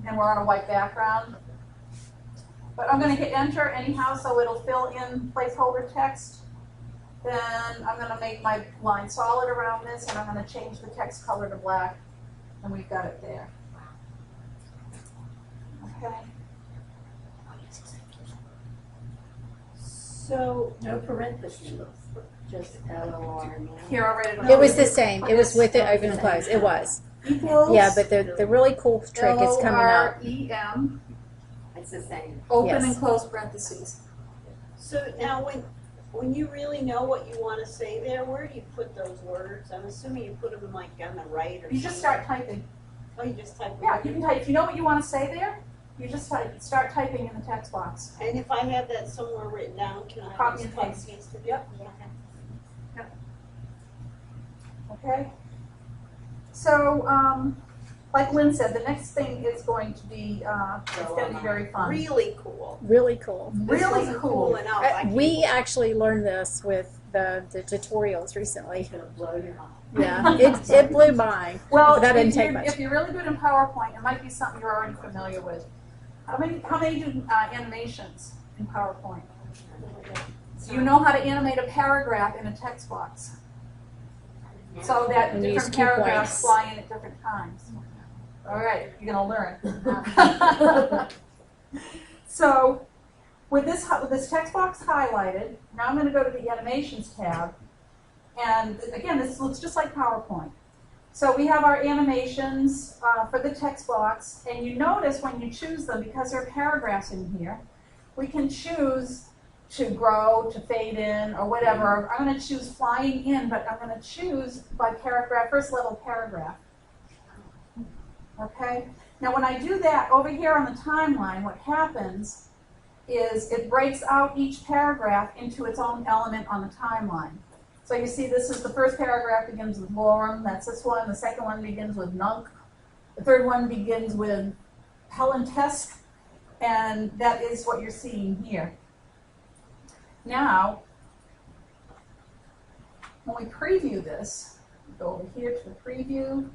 and we're on a white background. But I'm going to hit enter anyhow, so it'll fill in placeholder text. Then I'm going to make my line solid around this, and I'm going to change the text color to black, and we've got it there. Okay. So no parentheses, just LOR. Here already. It was the same. It was with it open and closed. It was. Equals Yeah, but the really cool trick is coming up. LOREM, It's the same. open Yes. and close parentheses. So now when you really know what you want to say there, where do you put those words? I'm assuming you put them like on the right or You just somewhere. start typing. Oh, you just type. Yeah, you can type. If you know what you want to say there, you just start typing in the text box. And if I have that somewhere written down, can I Copy just and paste. paste it? Yep. Yeah. Okay. So, like Lynn said, the next thing is going to be it's going to be very fun. Really cool. Really cool. This Really wasn't cool. enough. I can't We believe- actually learned this with the tutorials recently. It's gonna blow your mind. Yeah, it blew mine. Well, But that didn't if take you're, much. if you're really good in PowerPoint, it might be something you're already familiar with. How many do animations in PowerPoint? Do you know how to animate a paragraph in a text box so that And use different key paragraphs points. fly in at different times? All right, you're gonna learn. So with this text box highlighted, now I'm going to go to the animations tab. And again, this looks just like PowerPoint. So we have our animations for the text box, and you notice when you choose them, because there are paragraphs in here, we can choose to grow, to fade in, or whatever. I'm going to choose flying in, but I'm going to choose by paragraph, first level paragraph. Okay? Now when I do that, over here on the timeline, what happens is it breaks out each paragraph into its own element on the timeline. So you see this is the first paragraph begins with lorem, that's this one. The second one begins with nunc. The third one begins with Helentesque, and that is what you're seeing here. Now, when we preview this, go over here to the preview,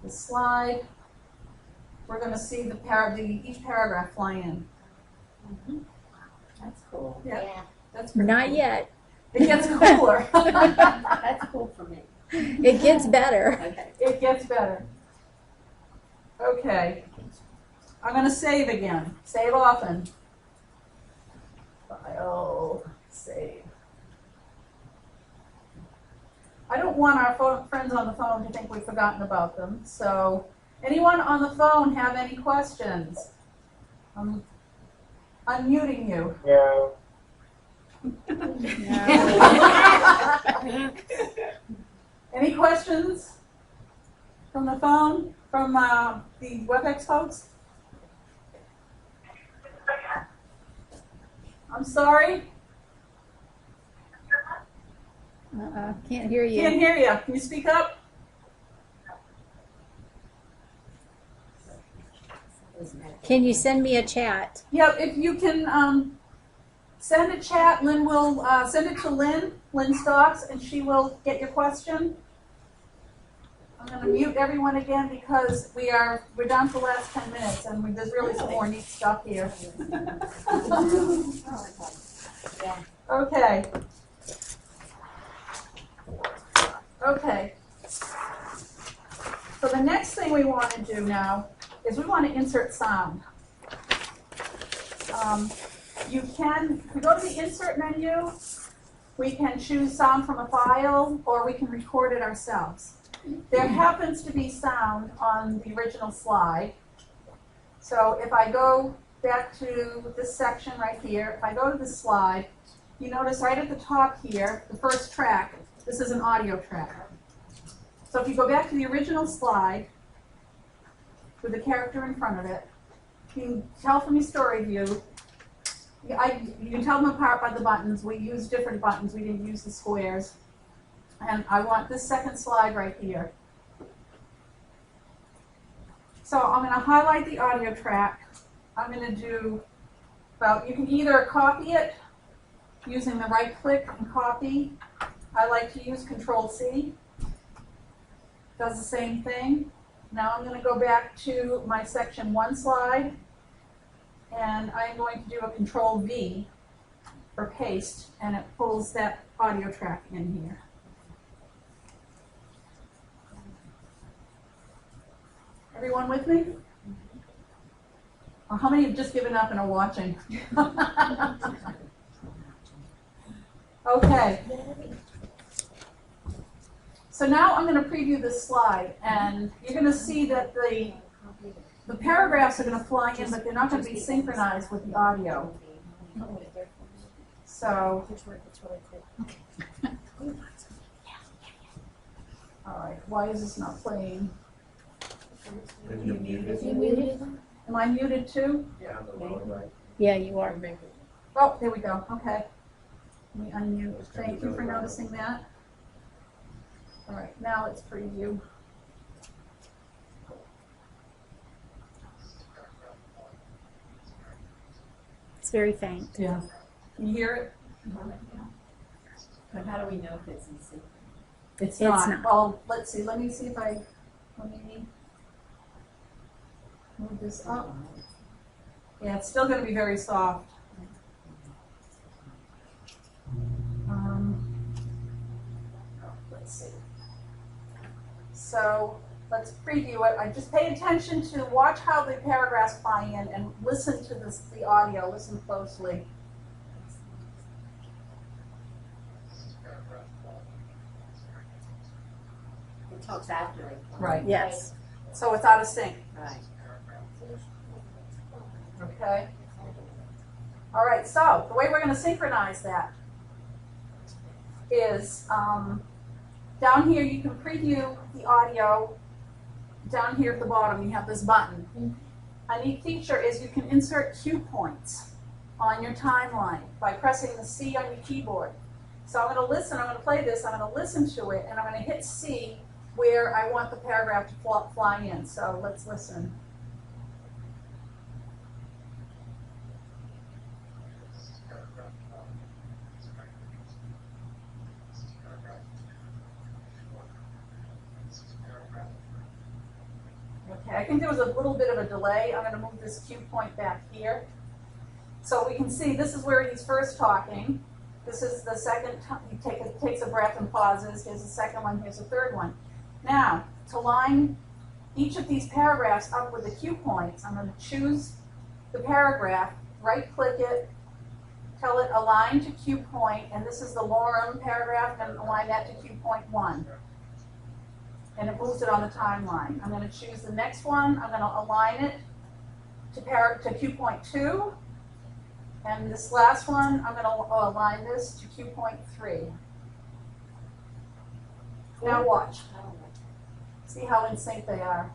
the slide, we're going to see each paragraph fly in. That's cool. Yeah, Yeah. that's pretty Not cool. yet. It gets cooler. That's cool for me. It gets better. Okay. It gets better. Okay. I'm going to save again. Save often. File, save. I don't want our friends on the phone to think we've forgotten about them. So, anyone on the phone have any questions? I'm unmuting you. No. Any questions from the phone, from the WebEx folks? I'm sorry, Can't hear you. can't hear you. Can you speak up? Can you send me a chat? Yeah, if you can send a chat, Lynn will send it to Lynn Stocks, and she will get your question. I'm going to mute everyone again because we're down to the last 10 minutes, and there's really some more neat stuff here. Okay. Okay. So the next thing we want to do now is we want to insert sound. You can, if we go to the insert menu, we can choose sound from a file, or we can record it ourselves. There happens to be sound on the original slide. So if I go back to this section right here, if I go to the slide, you notice right at the top here, the first track, this is an audio track. So if you go back to the original slide with the character in front of it, you can tell from your story view, you can tell them apart by the buttons. We use different buttons, we didn't use the squares. And I want this second slide right here. So I'm going to highlight the audio track. I'm going to do, well, you can either copy it using the right click and copy. I like to use Control-C. Does the same thing. Now I'm going to go back to my section 1 slide, and I'm going to do a Control-V for paste, and it pulls that audio track in here. Everyone with me? Or how many have just given up and are watching? Okay. So now I'm going to preview this slide, and you're going to see that the paragraphs are going to fly in, but they're not going to be synchronized with the audio. So, It's really cool. all right, why is this not playing? Then you mute it. You muted them? Am I muted too? Yeah, on the lower right. Yeah, you are. Oh, there we go, okay. Let me unmute, thank you for noticing that. All right, now let's preview. It's very faint. Yeah. Can you hear it? But how do we know if it's in sync? It's not. not. Well, let's see, let me see if let me move this up. Yeah, it's still gonna be very soft. Let's see. So, let's preview it. I just pay attention to watch how the paragraphs fly in and listen to the audio, listen closely. It talks after it. Right. Yes. So it's out of sync. Right. Okay. All right, so the way we're going to synchronize that is down here you can preview the audio. Down here at the bottom you have this button. A neat feature is you can insert cue points on your timeline by pressing the C on your keyboard. So I'm going to listen, I'm going to play this, I'm going to listen to it, and I'm going to hit C where I want the paragraph to fly in. So let's listen. Okay, I think there was a little bit of a delay. I'm going to move this cue point back here. So we can see this is where he's first talking. This is the second time he takes a breath and pauses. Here's the second one, here's the third one. Now, to line each of these paragraphs up with the cue points, I'm going to choose the paragraph, right-click it, tell it align to cue point, and this is the lorem paragraph, and align that to cue point 1. And it moves it on the timeline. I'm going to choose the next one. I'm going to align it to cue point 2. And this last one, I'm going to align this to cue point 3. Now watch. See how in sync they are.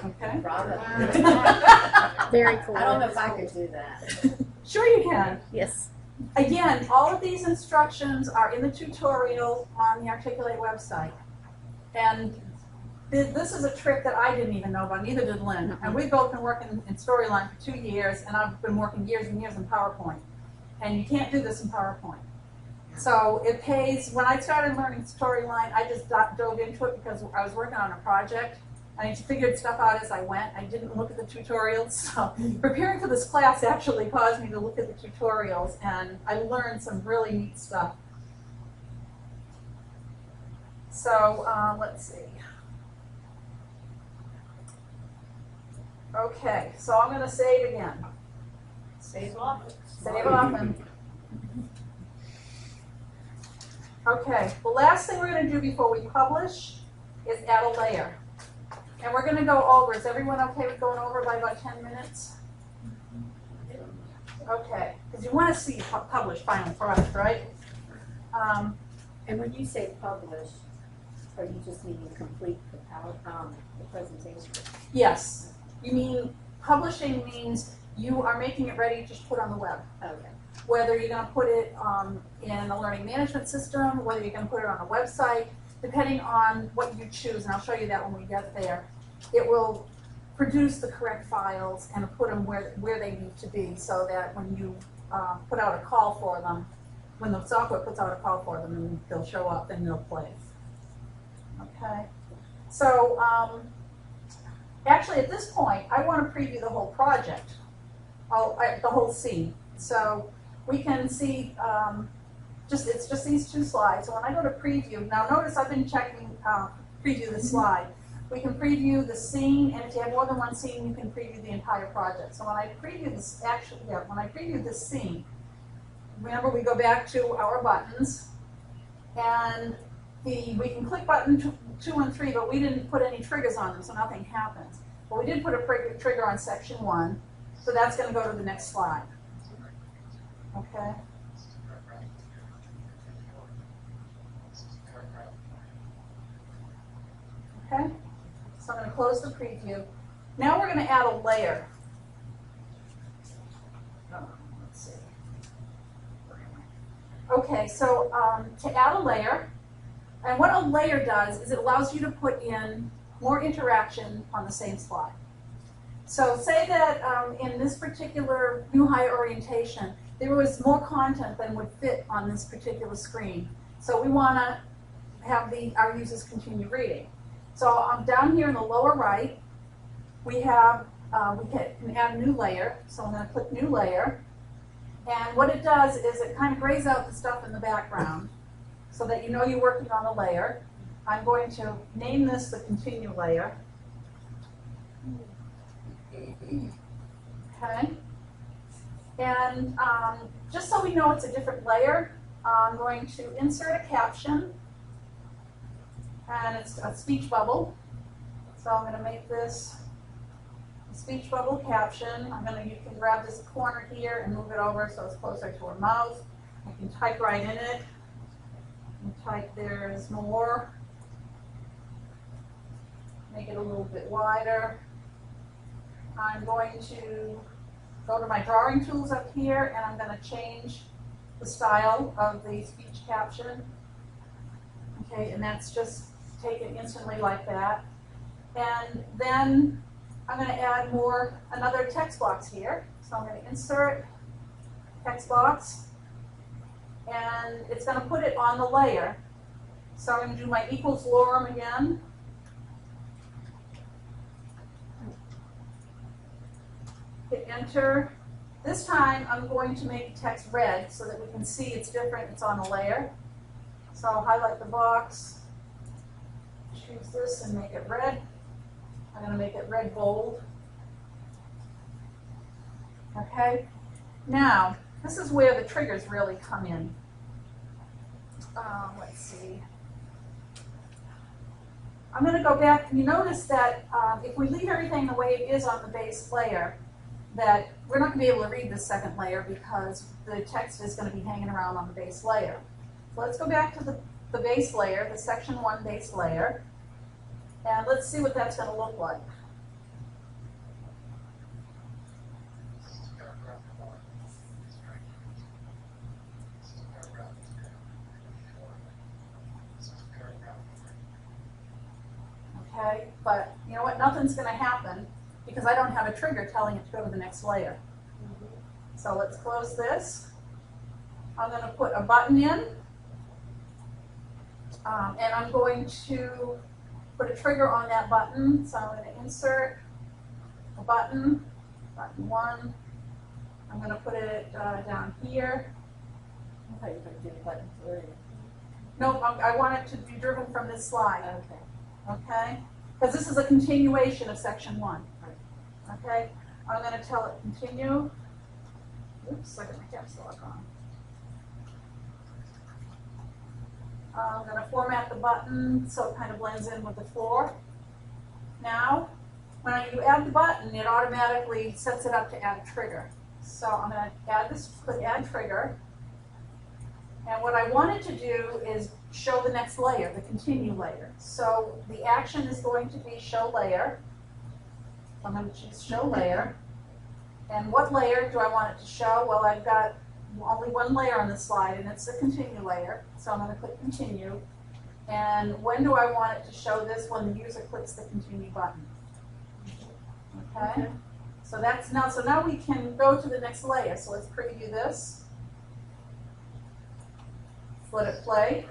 Okay. Very cool. I don't know if I could do that. Sure you can. Yes. Again, all of these instructions are in the tutorial on the Articulate website. And this is a trick that I didn't even know about, neither did Lynn. And we've both been working in Storyline for 2 years, and I've been working years and years in PowerPoint. And you can't do this in PowerPoint. So it pays, when I started learning Storyline, I just dove into it because I was working on a project. I figured stuff out as I went. I didn't look at the tutorials. So preparing for this class actually caused me to look at the tutorials, and I learned some really neat stuff. So let's see. Okay, so I'm going to save again. Save off. Save often. Okay, the last thing we're going to do before we publish is add a layer. And we're going to go over. Is everyone okay with going over by about 10 minutes? Okay, because you want to see published final product, right? And when you say publish, are you just meaning complete the presentation? Yes. You mean publishing means you are making it ready to just put on the web. Okay. Whether you're going to put it in a learning management system, whether you're going to put it on a website, depending on what you choose, and I'll show you that when we get there, it will produce the correct files and put them where they need to be so that when you put out a call for them, when the software puts out a call for them, and they'll show up and they'll play. Okay? So actually at this point, I want to preview the whole project, the whole scene. So we can see it's just these 2 slides. So when I go to preview, now notice I've been checking preview the slide. We can preview the scene, and if you have more than one scene, you can preview the entire project. So when I preview this, when I preview this scene, remember we go back to our buttons, And we can click button 2 and 3, but we didn't put any triggers on them, so nothing happens. But we did put a trigger on section 1, so that's going to go to the next slide. Okay. Okay, so I'm going to close the preview. Now we're going to add a layer. Let's see. Okay, so to add a layer, and what a layer does is it allows you to put in more interaction on the same slide. So say that in this particular new hire orientation, there was more content than would fit on this particular screen. So we want to have our users continue reading. So down here in the lower right, we have we can add a new layer. So I'm going to click new layer. And what it does is it kind of grays out the stuff in the background so that you know you're working on a layer. I'm going to name this the continue layer. Okay. And just so we know it's a different layer, I'm going to insert a caption. And it's a speech bubble. So I'm going to make this a speech bubble caption. You can grab this corner here and move it over so it's closer to her mouth. I can type right in it. And type there's more. Make it a little bit wider. I'm going to go to my drawing tools up here and I'm going to change the style of the speech caption. Okay, and that's just taken instantly like that. And then I'm going to add another text box here. So I'm going to insert text box, and it's going to put it on the layer. So I'm going to do my equals lorem again. Hit enter. This time I'm going to make the text red so that we can see it's different, it's on a layer. So I'll highlight the box, choose this and make it red. I'm going to make it red bold. Okay, now this is where the triggers really come in. Let's see. I'm going to go back. You notice that if we leave everything the way it is on the base layer, that we're not going to be able to read this second layer because the text is going to be hanging around on the base layer. So let's go back to the base layer, the section 1 base layer, and let's see what that's going to look like. Okay, but you know what? Nothing's going to happen because I don't have a trigger telling it to go to the next layer. So let's close this. I'm going to put a button in, and I'm going to put a trigger on that button. So I'm going to insert a button, button 1. I'm going to put it down here. I thought you were going to do button 3. No, I want it to be driven from this slide. Okay. Okay? Because this is a continuation of section 1. Okay? I'm going to tell it continue. Oops, I got my caps lock on. I'm going to format the button so it kind of blends in with the floor. Now, when you add the button, it automatically sets it up to add a trigger. So I'm going to add this, click add trigger. And what I wanted to do is show the next layer, the continue layer. So the action is going to be show layer. I'm going to choose show layer. And what layer do I want it to show? Well, I've got only one layer on this slide, and it's the continue layer. So I'm going to click continue. And when do I want it to show this? When the user clicks the continue button. Okay? So that's now. So now we can go to the next layer. So let's preview this. Let it play.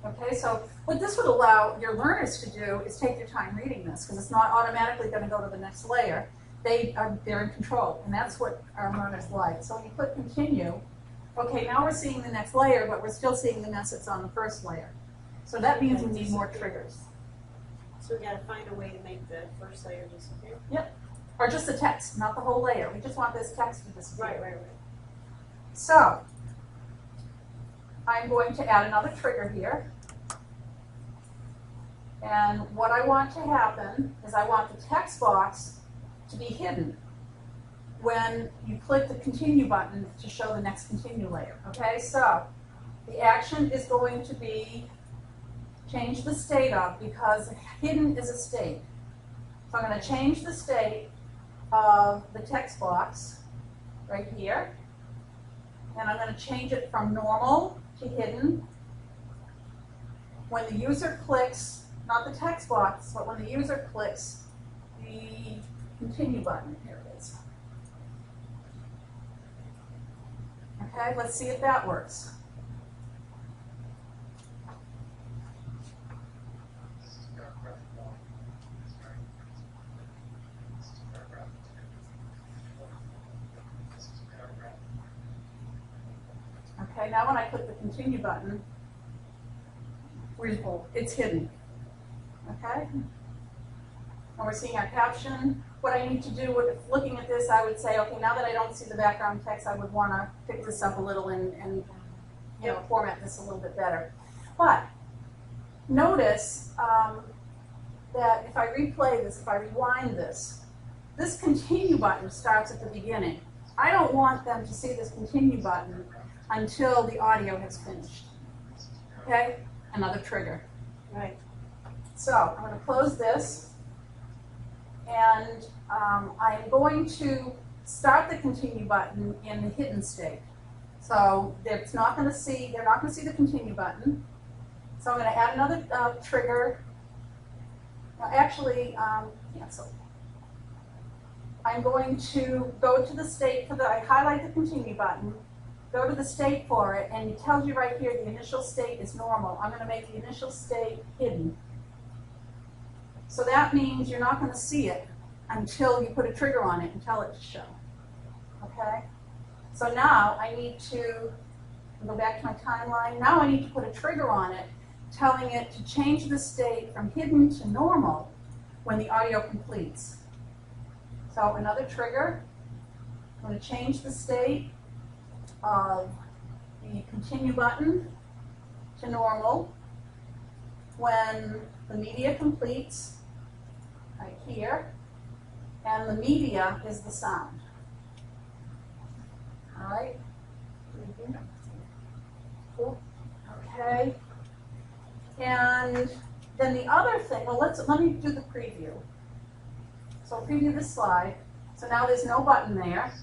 Okay, so what this would allow your learners to do is take their time reading this because it's not automatically going to go to the next layer. They're in control, and that's what our learners like. So when you click continue, okay, now we're seeing the next layer, but we're still seeing the mess that's on the first layer. So that means we need more triggers. So we gotta find a way to make the first layer disappear. Yep. or just the text, not the whole layer. We just want this text to disappear. Right. So, I'm going to add another trigger here. And what I want to happen is I want the text box to be hidden when you click the continue button to show the next continue layer. Okay, so the action is going to be change the state of, because hidden is a state. So I'm going to change the state of the text box right here. And I'm going to change it from normal to hidden. When the user clicks, not the text box, but when the user clicks the continue button, here it is. Okay, let's see if that works. Okay, now when I click the continue button, it's hidden. Okay? And we're seeing our caption. What I need to do with looking at this, I would say, okay, now that I don't see the background text, I would want to pick this up a little and format this a little bit better. But notice that if I replay this, if I rewind this, this continue button starts at the beginning. I don't want them to see this continue button until the audio has finished. Okay? Another trigger. Right. So I'm going to close this, and I'm going to start the continue button in the hidden state. So it's not going to see, they're not going to see the continue button. So I'm going to add another trigger. Now actually, cancel. I'm going to go to the state for I highlight the continue button, go to the state for it, and it tells you right here the initial state is normal. I'm going to make the initial state hidden. So that means you're not going to see it until you put a trigger on it and tell it to show. Okay? So now I need to go back to my timeline. Now I need to put a trigger on it telling it to change the state from hidden to normal when the audio completes. So another trigger. I'm going to change the state of the continue button to normal when the media completes, right here, and the media is the sound. All right? Cool. Okay. And then the other thing, well, let me do the preview. So I'll preview this slide. So now there's no button there.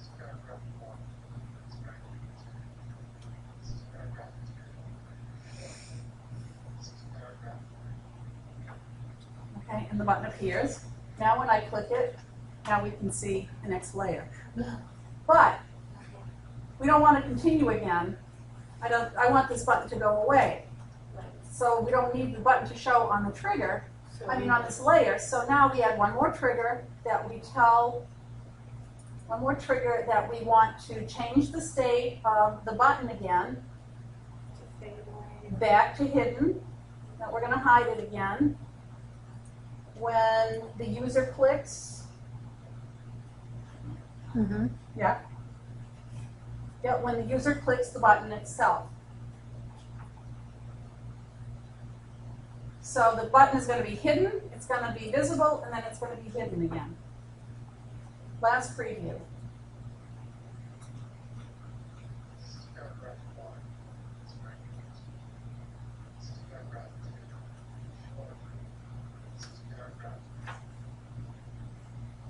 Okay, and the button appears. Now when I click it, now we can see the next layer. But we don't want to continue again. I want this button to go away. So we don't need the button to show on the trigger, on this layer. So now we add one more trigger that we want to change the state of the button again, back to hidden. Now we're going to hide it again. When the user clicks, yeah, when the user clicks the button itself. So the button is going to be hidden, it's going to be visible, and then it's going to be hidden again. Last preview.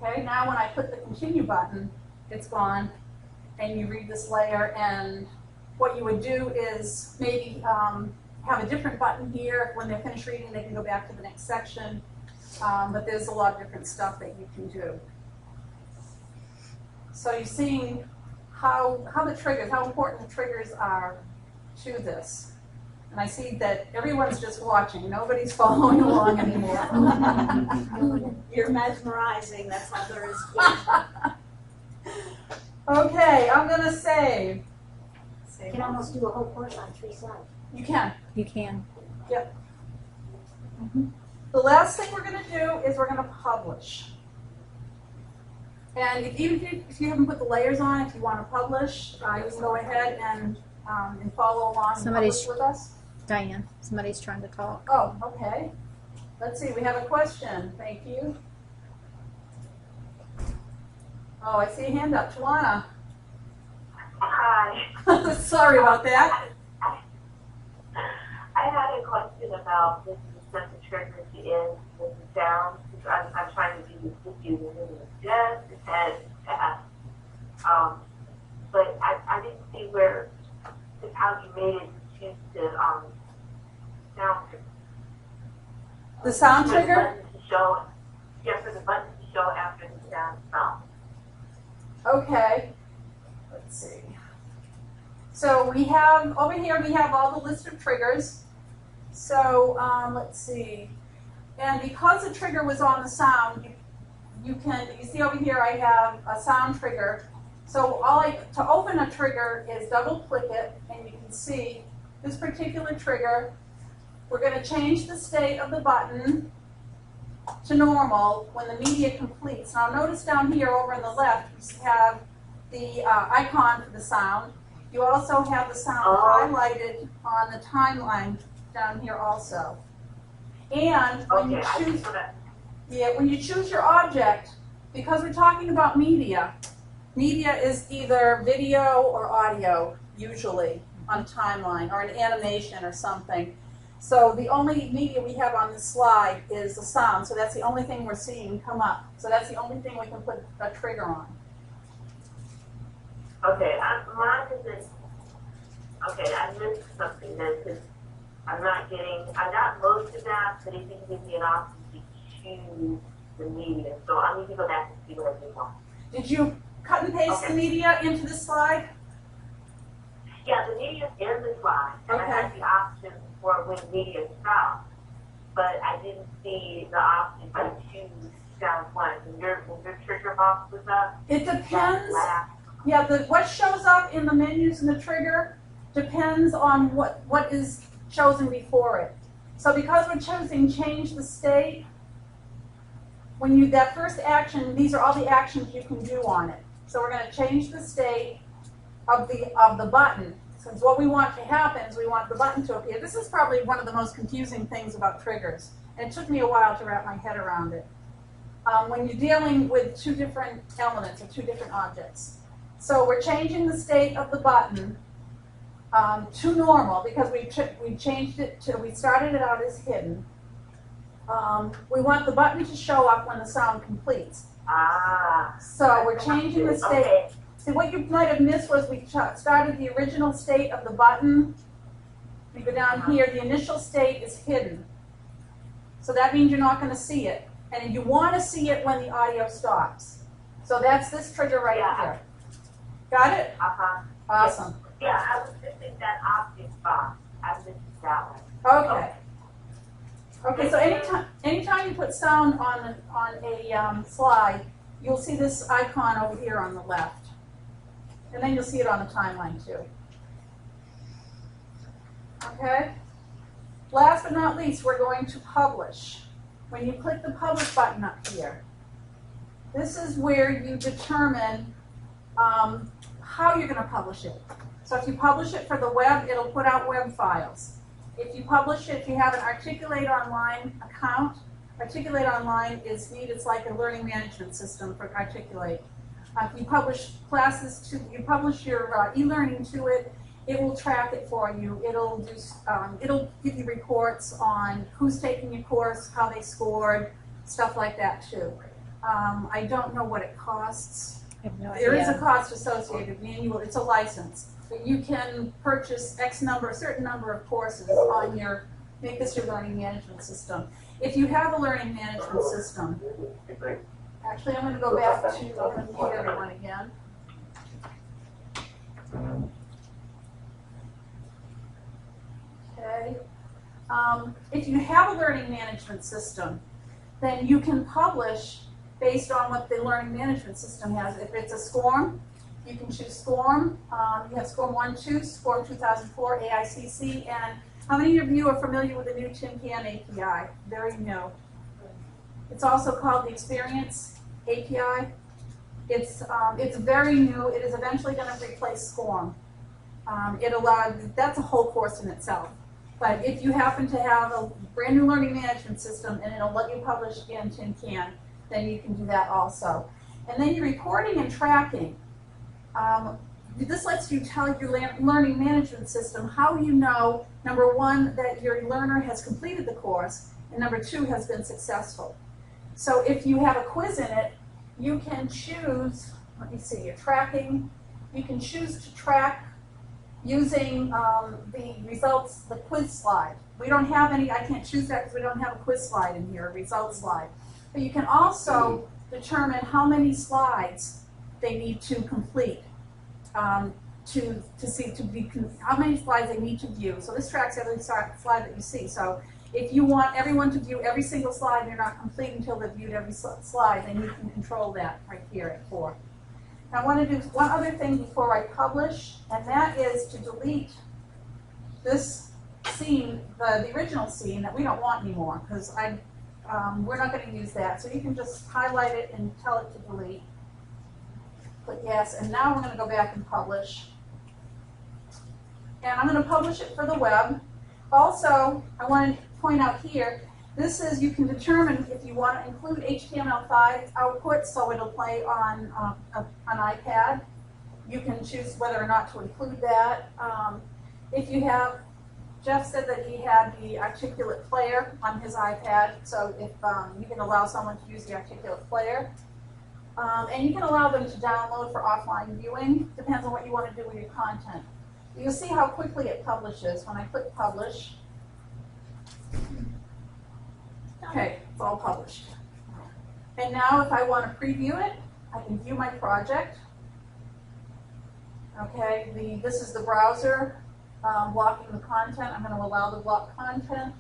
Okay, now when I put the continue button, it's gone, and you read this layer, and what you would do is maybe have a different button here. When they're finished reading, they can go back to the next section, but there's a lot of different stuff that you can do. So you're seeing how important the triggers are to this. And I see that everyone's just watching. Nobody's following along anymore. You're mesmerizing. That's all there is to it. Okay, I'm going to save. You can almost do a whole course on 3 slides. You can. You can. Yep. The last thing we're going to do is we're going to publish. And if you haven't put the layers on, if you want to publish, you can go ahead and follow along and Somebody's- publish with us. Diane, somebody's trying to talk. Oh, okay. Let's see, we have a question. Thank you. Oh, I see a hand up. Tawana. Hi. Sorry about that. I had a question about this sense of trigger at the end with the sound. I'm trying to do this with you, and it's just a tad fast. But I didn't see where, just how you made it choose the sound trigger. The sound For the trigger? button to show, yeah, for the button to show after the sound stops. Okay. Let's see. So we have, over here we have all the list of triggers. So let's see. And because the trigger was on the sound, you see over here I have a sound trigger. So to open a trigger is double click it, and you can see this particular trigger. We're going to change the state of the button to normal when the media completes. Now notice down here over on the left we have the icon for the sound. You also have the sound highlighted on the timeline down here also. And when you choose, when you choose your object, because we're talking about media, media is either video or audio, usually, on a timeline, or an animation or something. So the only media we have on this slide is the sound, so that's the only thing we're seeing come up. So that's the only thing we can put a trigger on. Okay, mine isn't, okay, I missed something then, because I'm not getting, I got most of that, but it didn't give me an option to choose the media. So I need to go back and see what I did wrong. Did you cut and paste the media into the slide? Yeah, the media's in the slide, and I had the option for when media stops, but I didn't see the option to choose sound one. When your trigger box was up, it depends. Yeah, what shows up in the menus and the trigger depends on what is chosen before it. So because we're choosing change the state, when that first action, these are all the actions you can do on it. So we're going to change the state of the button. Since what we want to happen is we want the button to appear. This is probably one of the most confusing things about triggers. And it took me a while to wrap my head around it. When you're dealing with two different elements or two different objects. So we're changing the state of the button to normal because we changed it to, we started it out as hidden. We want the button to show up when the sound completes. So we're changing the state. Okay. See, what you might have missed was we started the original state of the button. We go down here, the initial state is hidden. So that means you're not going to see it. And you want to see it when the audio stops. So that's this trigger right here. Got it? Awesome. Yeah, I was missing that object box. I missed that one. Okay. Okay, so anytime you put sound on a slide, you'll see this icon over here on the left. And then you'll see it on the timeline too. Okay? Last but not least, we're going to publish. When you click the publish button up here, this is where you determine how you're going to publish it. So if you publish it for the web, it'll put out web files. If you publish it, if you have an Articulate Online account, Articulate Online is neat. It's like a learning management system for Articulate. If you publish classes to, you publish your e-learning to it, it will track it for you. It'll do, it'll give you reports on who's taking your course, how they scored, stuff like that too. I don't know what it costs. I have no There is a idea. cost associated, annual, it's a license. But you can purchase a certain number of courses on your, make this your learning management system. If you have a learning management system, actually I'm going to go back to, I'm going to mute everyone again. Okay. If you have a learning management system, then you can publish based on what the learning management system has. If it's a SCORM, you can choose SCORM. You have SCORM 1.2, SCORM 2004, AICC, and how many of you are familiar with the new TIMCAM API? Very new. It's also called the Experience API. It's very new. It is eventually going to replace SCORM. That's a whole course in itself. But if you happen to have a brand new learning management system and it'll let you publish in Tin Can, then you can do that also. And then your reporting and tracking. This lets you tell your learning management system how you know, number one, that your learner has completed the course, and number two, has been successful. So if you have a quiz in it, you can choose, let me see, your tracking, you can choose to track using the results, the quiz slide. We don't have any, I can't choose that because we don't have a quiz slide in here, a results slide. But you can also determine how many slides they need to complete how many slides they need to view. So this tracks every slide that you see. So if you want everyone to view every single slide and they're not complete until they've viewed every slide, then you can control that right here at 4. Now I want to do one other thing before I publish, and that is to delete this scene, the original scene that we don't want anymore, because we're not going to use that. So you can just highlight it and tell it to delete. Click yes, and now we're going to go back and publish. And I'm going to publish it for the web. Also, I want to point out here, this is, you can determine if you want to include HTML5 output, so it'll play on an iPad. You can choose whether or not to include that. If you have, Jeff said that he had the articulate player on his iPad, so if you can allow someone to use the articulate player. And you can allow them to download for offline viewing. Depends on what you want to do with your content. You'll see how quickly it publishes when I click publish. Okay, it's all published. And now if I want to preview it, I can view my project. Okay, this is the browser blocking the content. I'm going to allow the block content.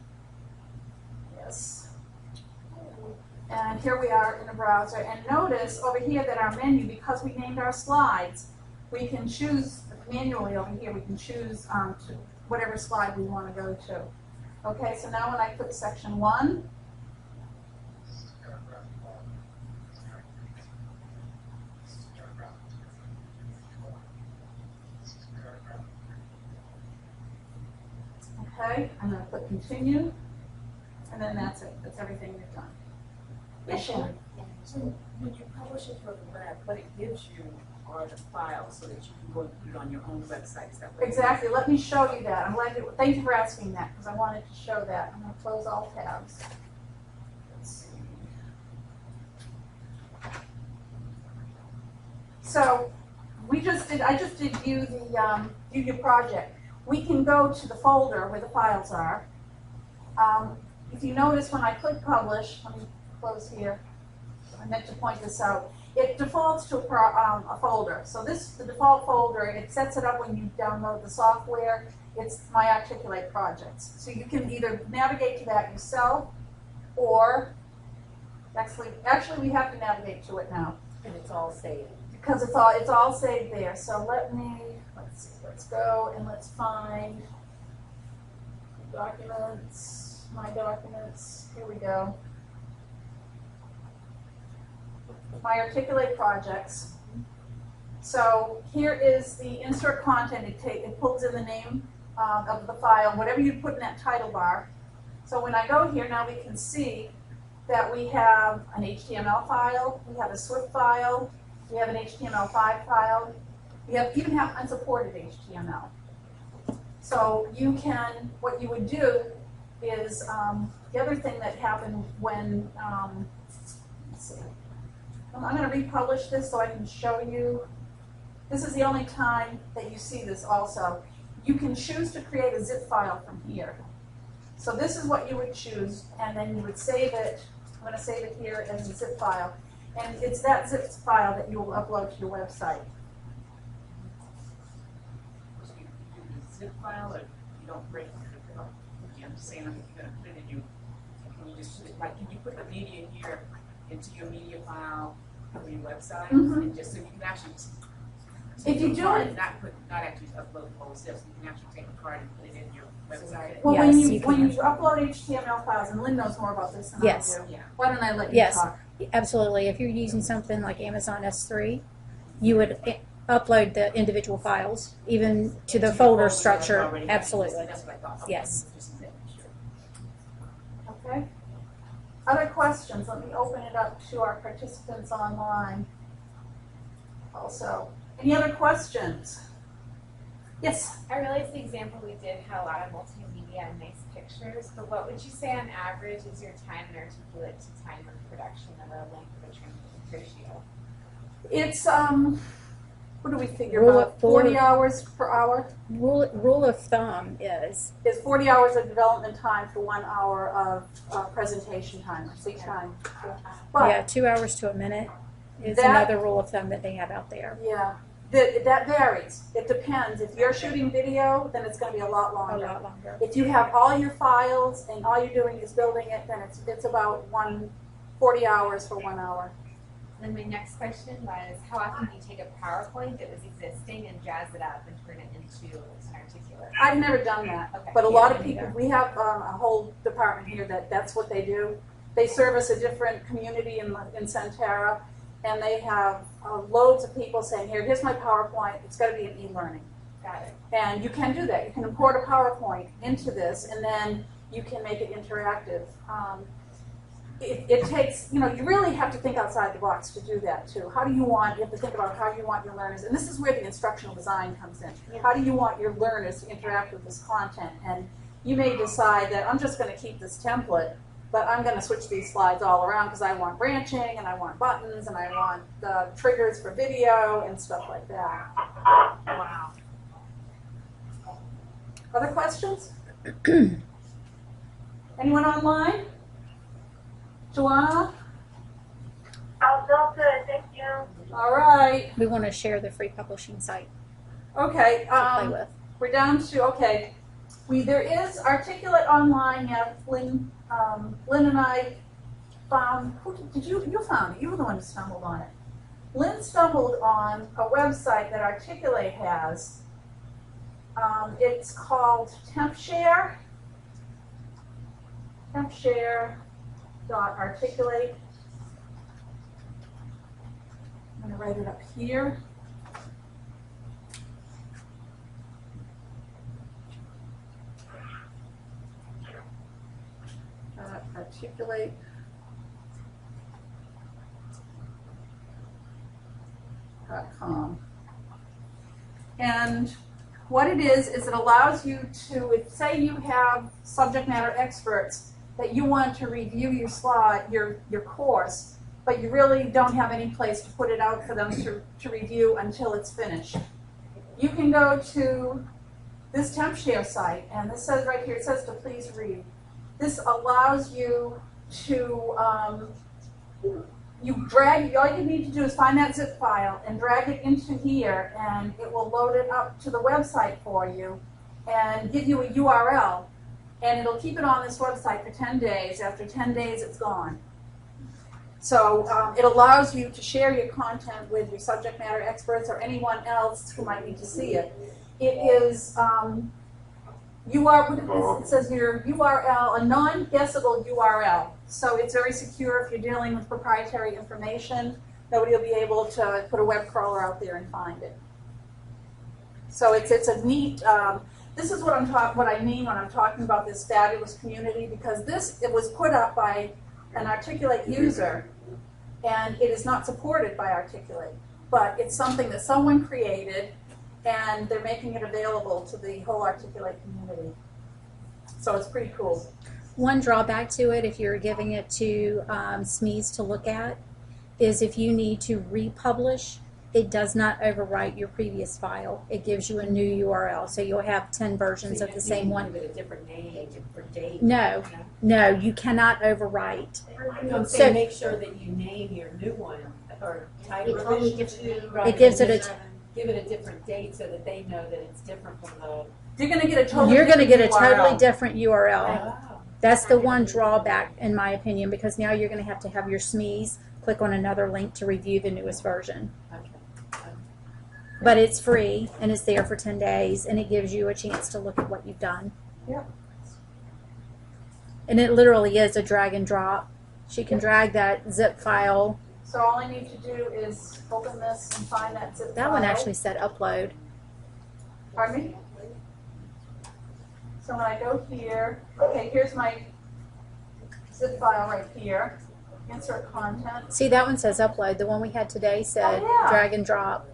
Yes. And here we are in the browser. And notice over here that our menu, because we named our slides, we can choose manually over here. We can choose to whatever slide we want to go to. Okay, so now when I click section 1, okay, I'm going to click continue, and then that's it. That's everything you've done. Yes, Sharon? So when you publish it for the web, what it gives you are the files so that you can go and put it on your own website. Is that what Exactly. Let me show you that. I'm glad you, thank you for asking that, because I wanted to show that. I'm going to close all tabs. Let's see. So I just did view the view your project. We can go to the folder where the files are. If you notice when I click publish, let me close here. I meant to point this out. It defaults to a folder. So the default folder, it sets it up when you download the software. It's My Articulate Projects. So you can either navigate to that yourself, or actually we have to navigate to it now. And it's all saved. Because it's all saved there. So let's go and let's find documents, my documents. Here we go. My Articulate Projects. So here is the insert content. It pulls in the name of the file, whatever you put in that title bar. So when I go here, now we can see that we have an HTML file, we have a Swift file, we have an HTML5 file, we even have unsupported HTML. So you can, what you would do is, the other thing that happened when, let's see. I'm going to republish this so I can show you. This is the only time that you see this also. You can choose to create a zip file from here. So this is what you would choose, and then you would save it. I'm going to save it here as a zip file. And it's that zip file that you will upload to your website. So you do the zip file, or you don't break it up? I'm just saying, I'm going to put it in your, can you put the media here into your media file for your website, and just so you can actually If you do it, not actually upload the whole steps, you can actually take a card and put it in your website. well, Yes, when you you can. upload HTML files, and Lynn knows more about this than Yes. I do. Yeah. Why don't I let you Yes. talk? Absolutely. If you're using something like Amazon S3, you would upload the individual files, even to the folder structure. Absolutely. That's what I thought. Yes. Just making sure. Okay. Other questions? Let me open it up to our participants online. Also, any other questions? Yes. I realize the example we did had a lot of multimedia and nice pictures, but what would you say on average is your time and articulate to time of production of a length of a transcript ratio? It's what do we figure Rule about? of four. 40 hours per hour Rule of thumb is 40 hours of development time for 1 hour of presentation time, speak time. But 2 hours to a minute is That- another rule of thumb that they have out there. yeah, that varies. It depends. If you're shooting video, then it's going to be a lot A longer. lot longer. If you have all your files and all you're doing is building it, then it's about 40 hours for 1 hour. Then my next question was, how often do you take a PowerPoint that was existing and jazz it up and turn it into an articulate? I've never done that, Okay. but a lot of me people, neither. we have a whole department here that's what they do. They service a different community in Santara, and they have loads of people saying, here's my PowerPoint, it's got to be an e-learning. Got it. And you can do that. You can import a PowerPoint into this, and then you can make it interactive. It takes, you really have to think outside the box to do that too. You have to think about how you want your learners, and this is where the instructional design comes in. How do you want your learners to interact with this content? And you may decide that I'm just going to keep this template, but I'm going to switch these slides all around because I want branching, and I want buttons, and I want the triggers for video and stuff like that. Wow. Other questions? Anyone online? Joanna? Oh, so good, thank you. All right. We want to share the free publishing site Okay. to play with. We're down to there is Articulate online. Yeah, Lynn and I found. You found it? You were the one who stumbled on it. Lynn stumbled on a website that Articulate has. It's called TempShare. TempShare.articulate. I'm going to write it up here. Articulate.com. And what it is it allows you to, say you have subject matter experts that you want to review your slide, your course, but you really don't have any place to put it out for them to review until it's finished. You can go to this TempShare site, and this says right here, it says to please read. This allows you to, all you need to do is find that zip file and drag it into here, and it will load it up to the website for you and give you a URL, and it'll keep it on this website for 10 days. After 10 days, it's gone. So it allows you to share your content with your subject matter experts or anyone else who might need to see it. It is, it says your URL, a non-guessable URL. So it's very secure if you're dealing with proprietary information. Nobody will be able to put a web crawler out there and find it. So it's a neat, this is what I mean when I'm talking about this fabulous community, because it was put up by an Articulate user, and it is not supported by Articulate, but it's something that someone created, and they're making it available to the whole Articulate community. So it's pretty cool. One drawback to it, if you're giving it to SMEs to look at, is if you need to republish, it does not overwrite your previous file. It gives you a new URL, so you'll have 10 versions of the same one. Give it a different name, a different date. No, you cannot overwrite. I'm So- saying make sure that you name your new one or type It's totally revision different. to. rather It gives than it just give it a different date so that they know that it's different from the. You're going to get a totally You're going to get a different totally URL. different URL. Wow. That's the one drawback, in my opinion, because now you're going to have your SMEs click on another link to review the newest version. Okay. But it's free, and it's there for 10 days, and it gives you a chance to look at what you've done. Yep. And it literally is a drag and drop She can drag that zip file. So all I need to do is open this and find that zip file. That one actually said upload. Pardon me? So when I go here, okay, here's my zip file right here. Insert content. See, that one says upload. The one we had today said Oh, yeah. drag and drop.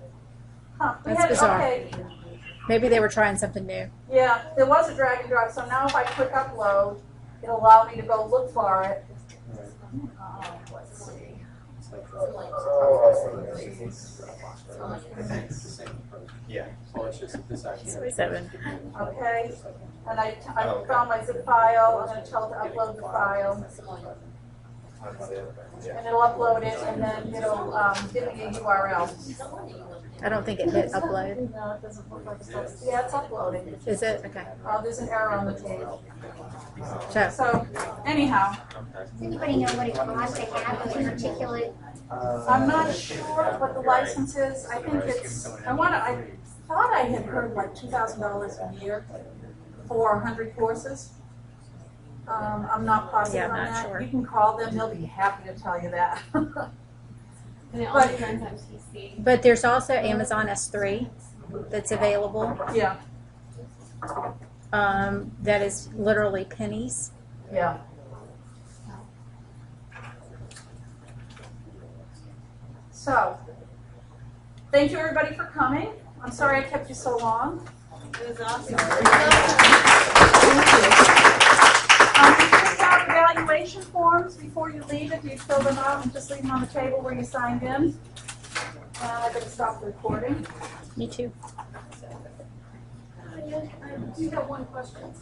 Huh, we That's had, bizarre. okay. Maybe they were trying something new. Yeah, there was a drag and drop, so now if I click upload, it'll allow me to go look for it. Let's see. Yeah, well, it's just this actually. 7. Okay, and I found my zip file, I'm gonna tell it to upload the file, and it'll upload it, and then it'll, give me a URL. I don't think it hit upload. No, it doesn't look like it's uploading. Yeah, it's uploading. Is it? Okay. Oh, there's an error on the page. So, So, anyhow, Does anybody know what it costs to have a particulate? I'm not sure what the license is. I think it's, I thought I had heard like $2,000 a year for 100 courses. I'm not positive Yeah, on not that. sure. You can call them, they'll be happy to tell you that. And it all But- depends on TC. but there's also Amazon S3 that's available. Yeah, That is literally pennies. yeah. So, thank you everybody for coming. I'm sorry I kept you so long. It was awesome. You print out evaluation forms before you leave. If you fill them out and just leave them on the table where you signed in. And I better stop the recording. Me too. I do have one question.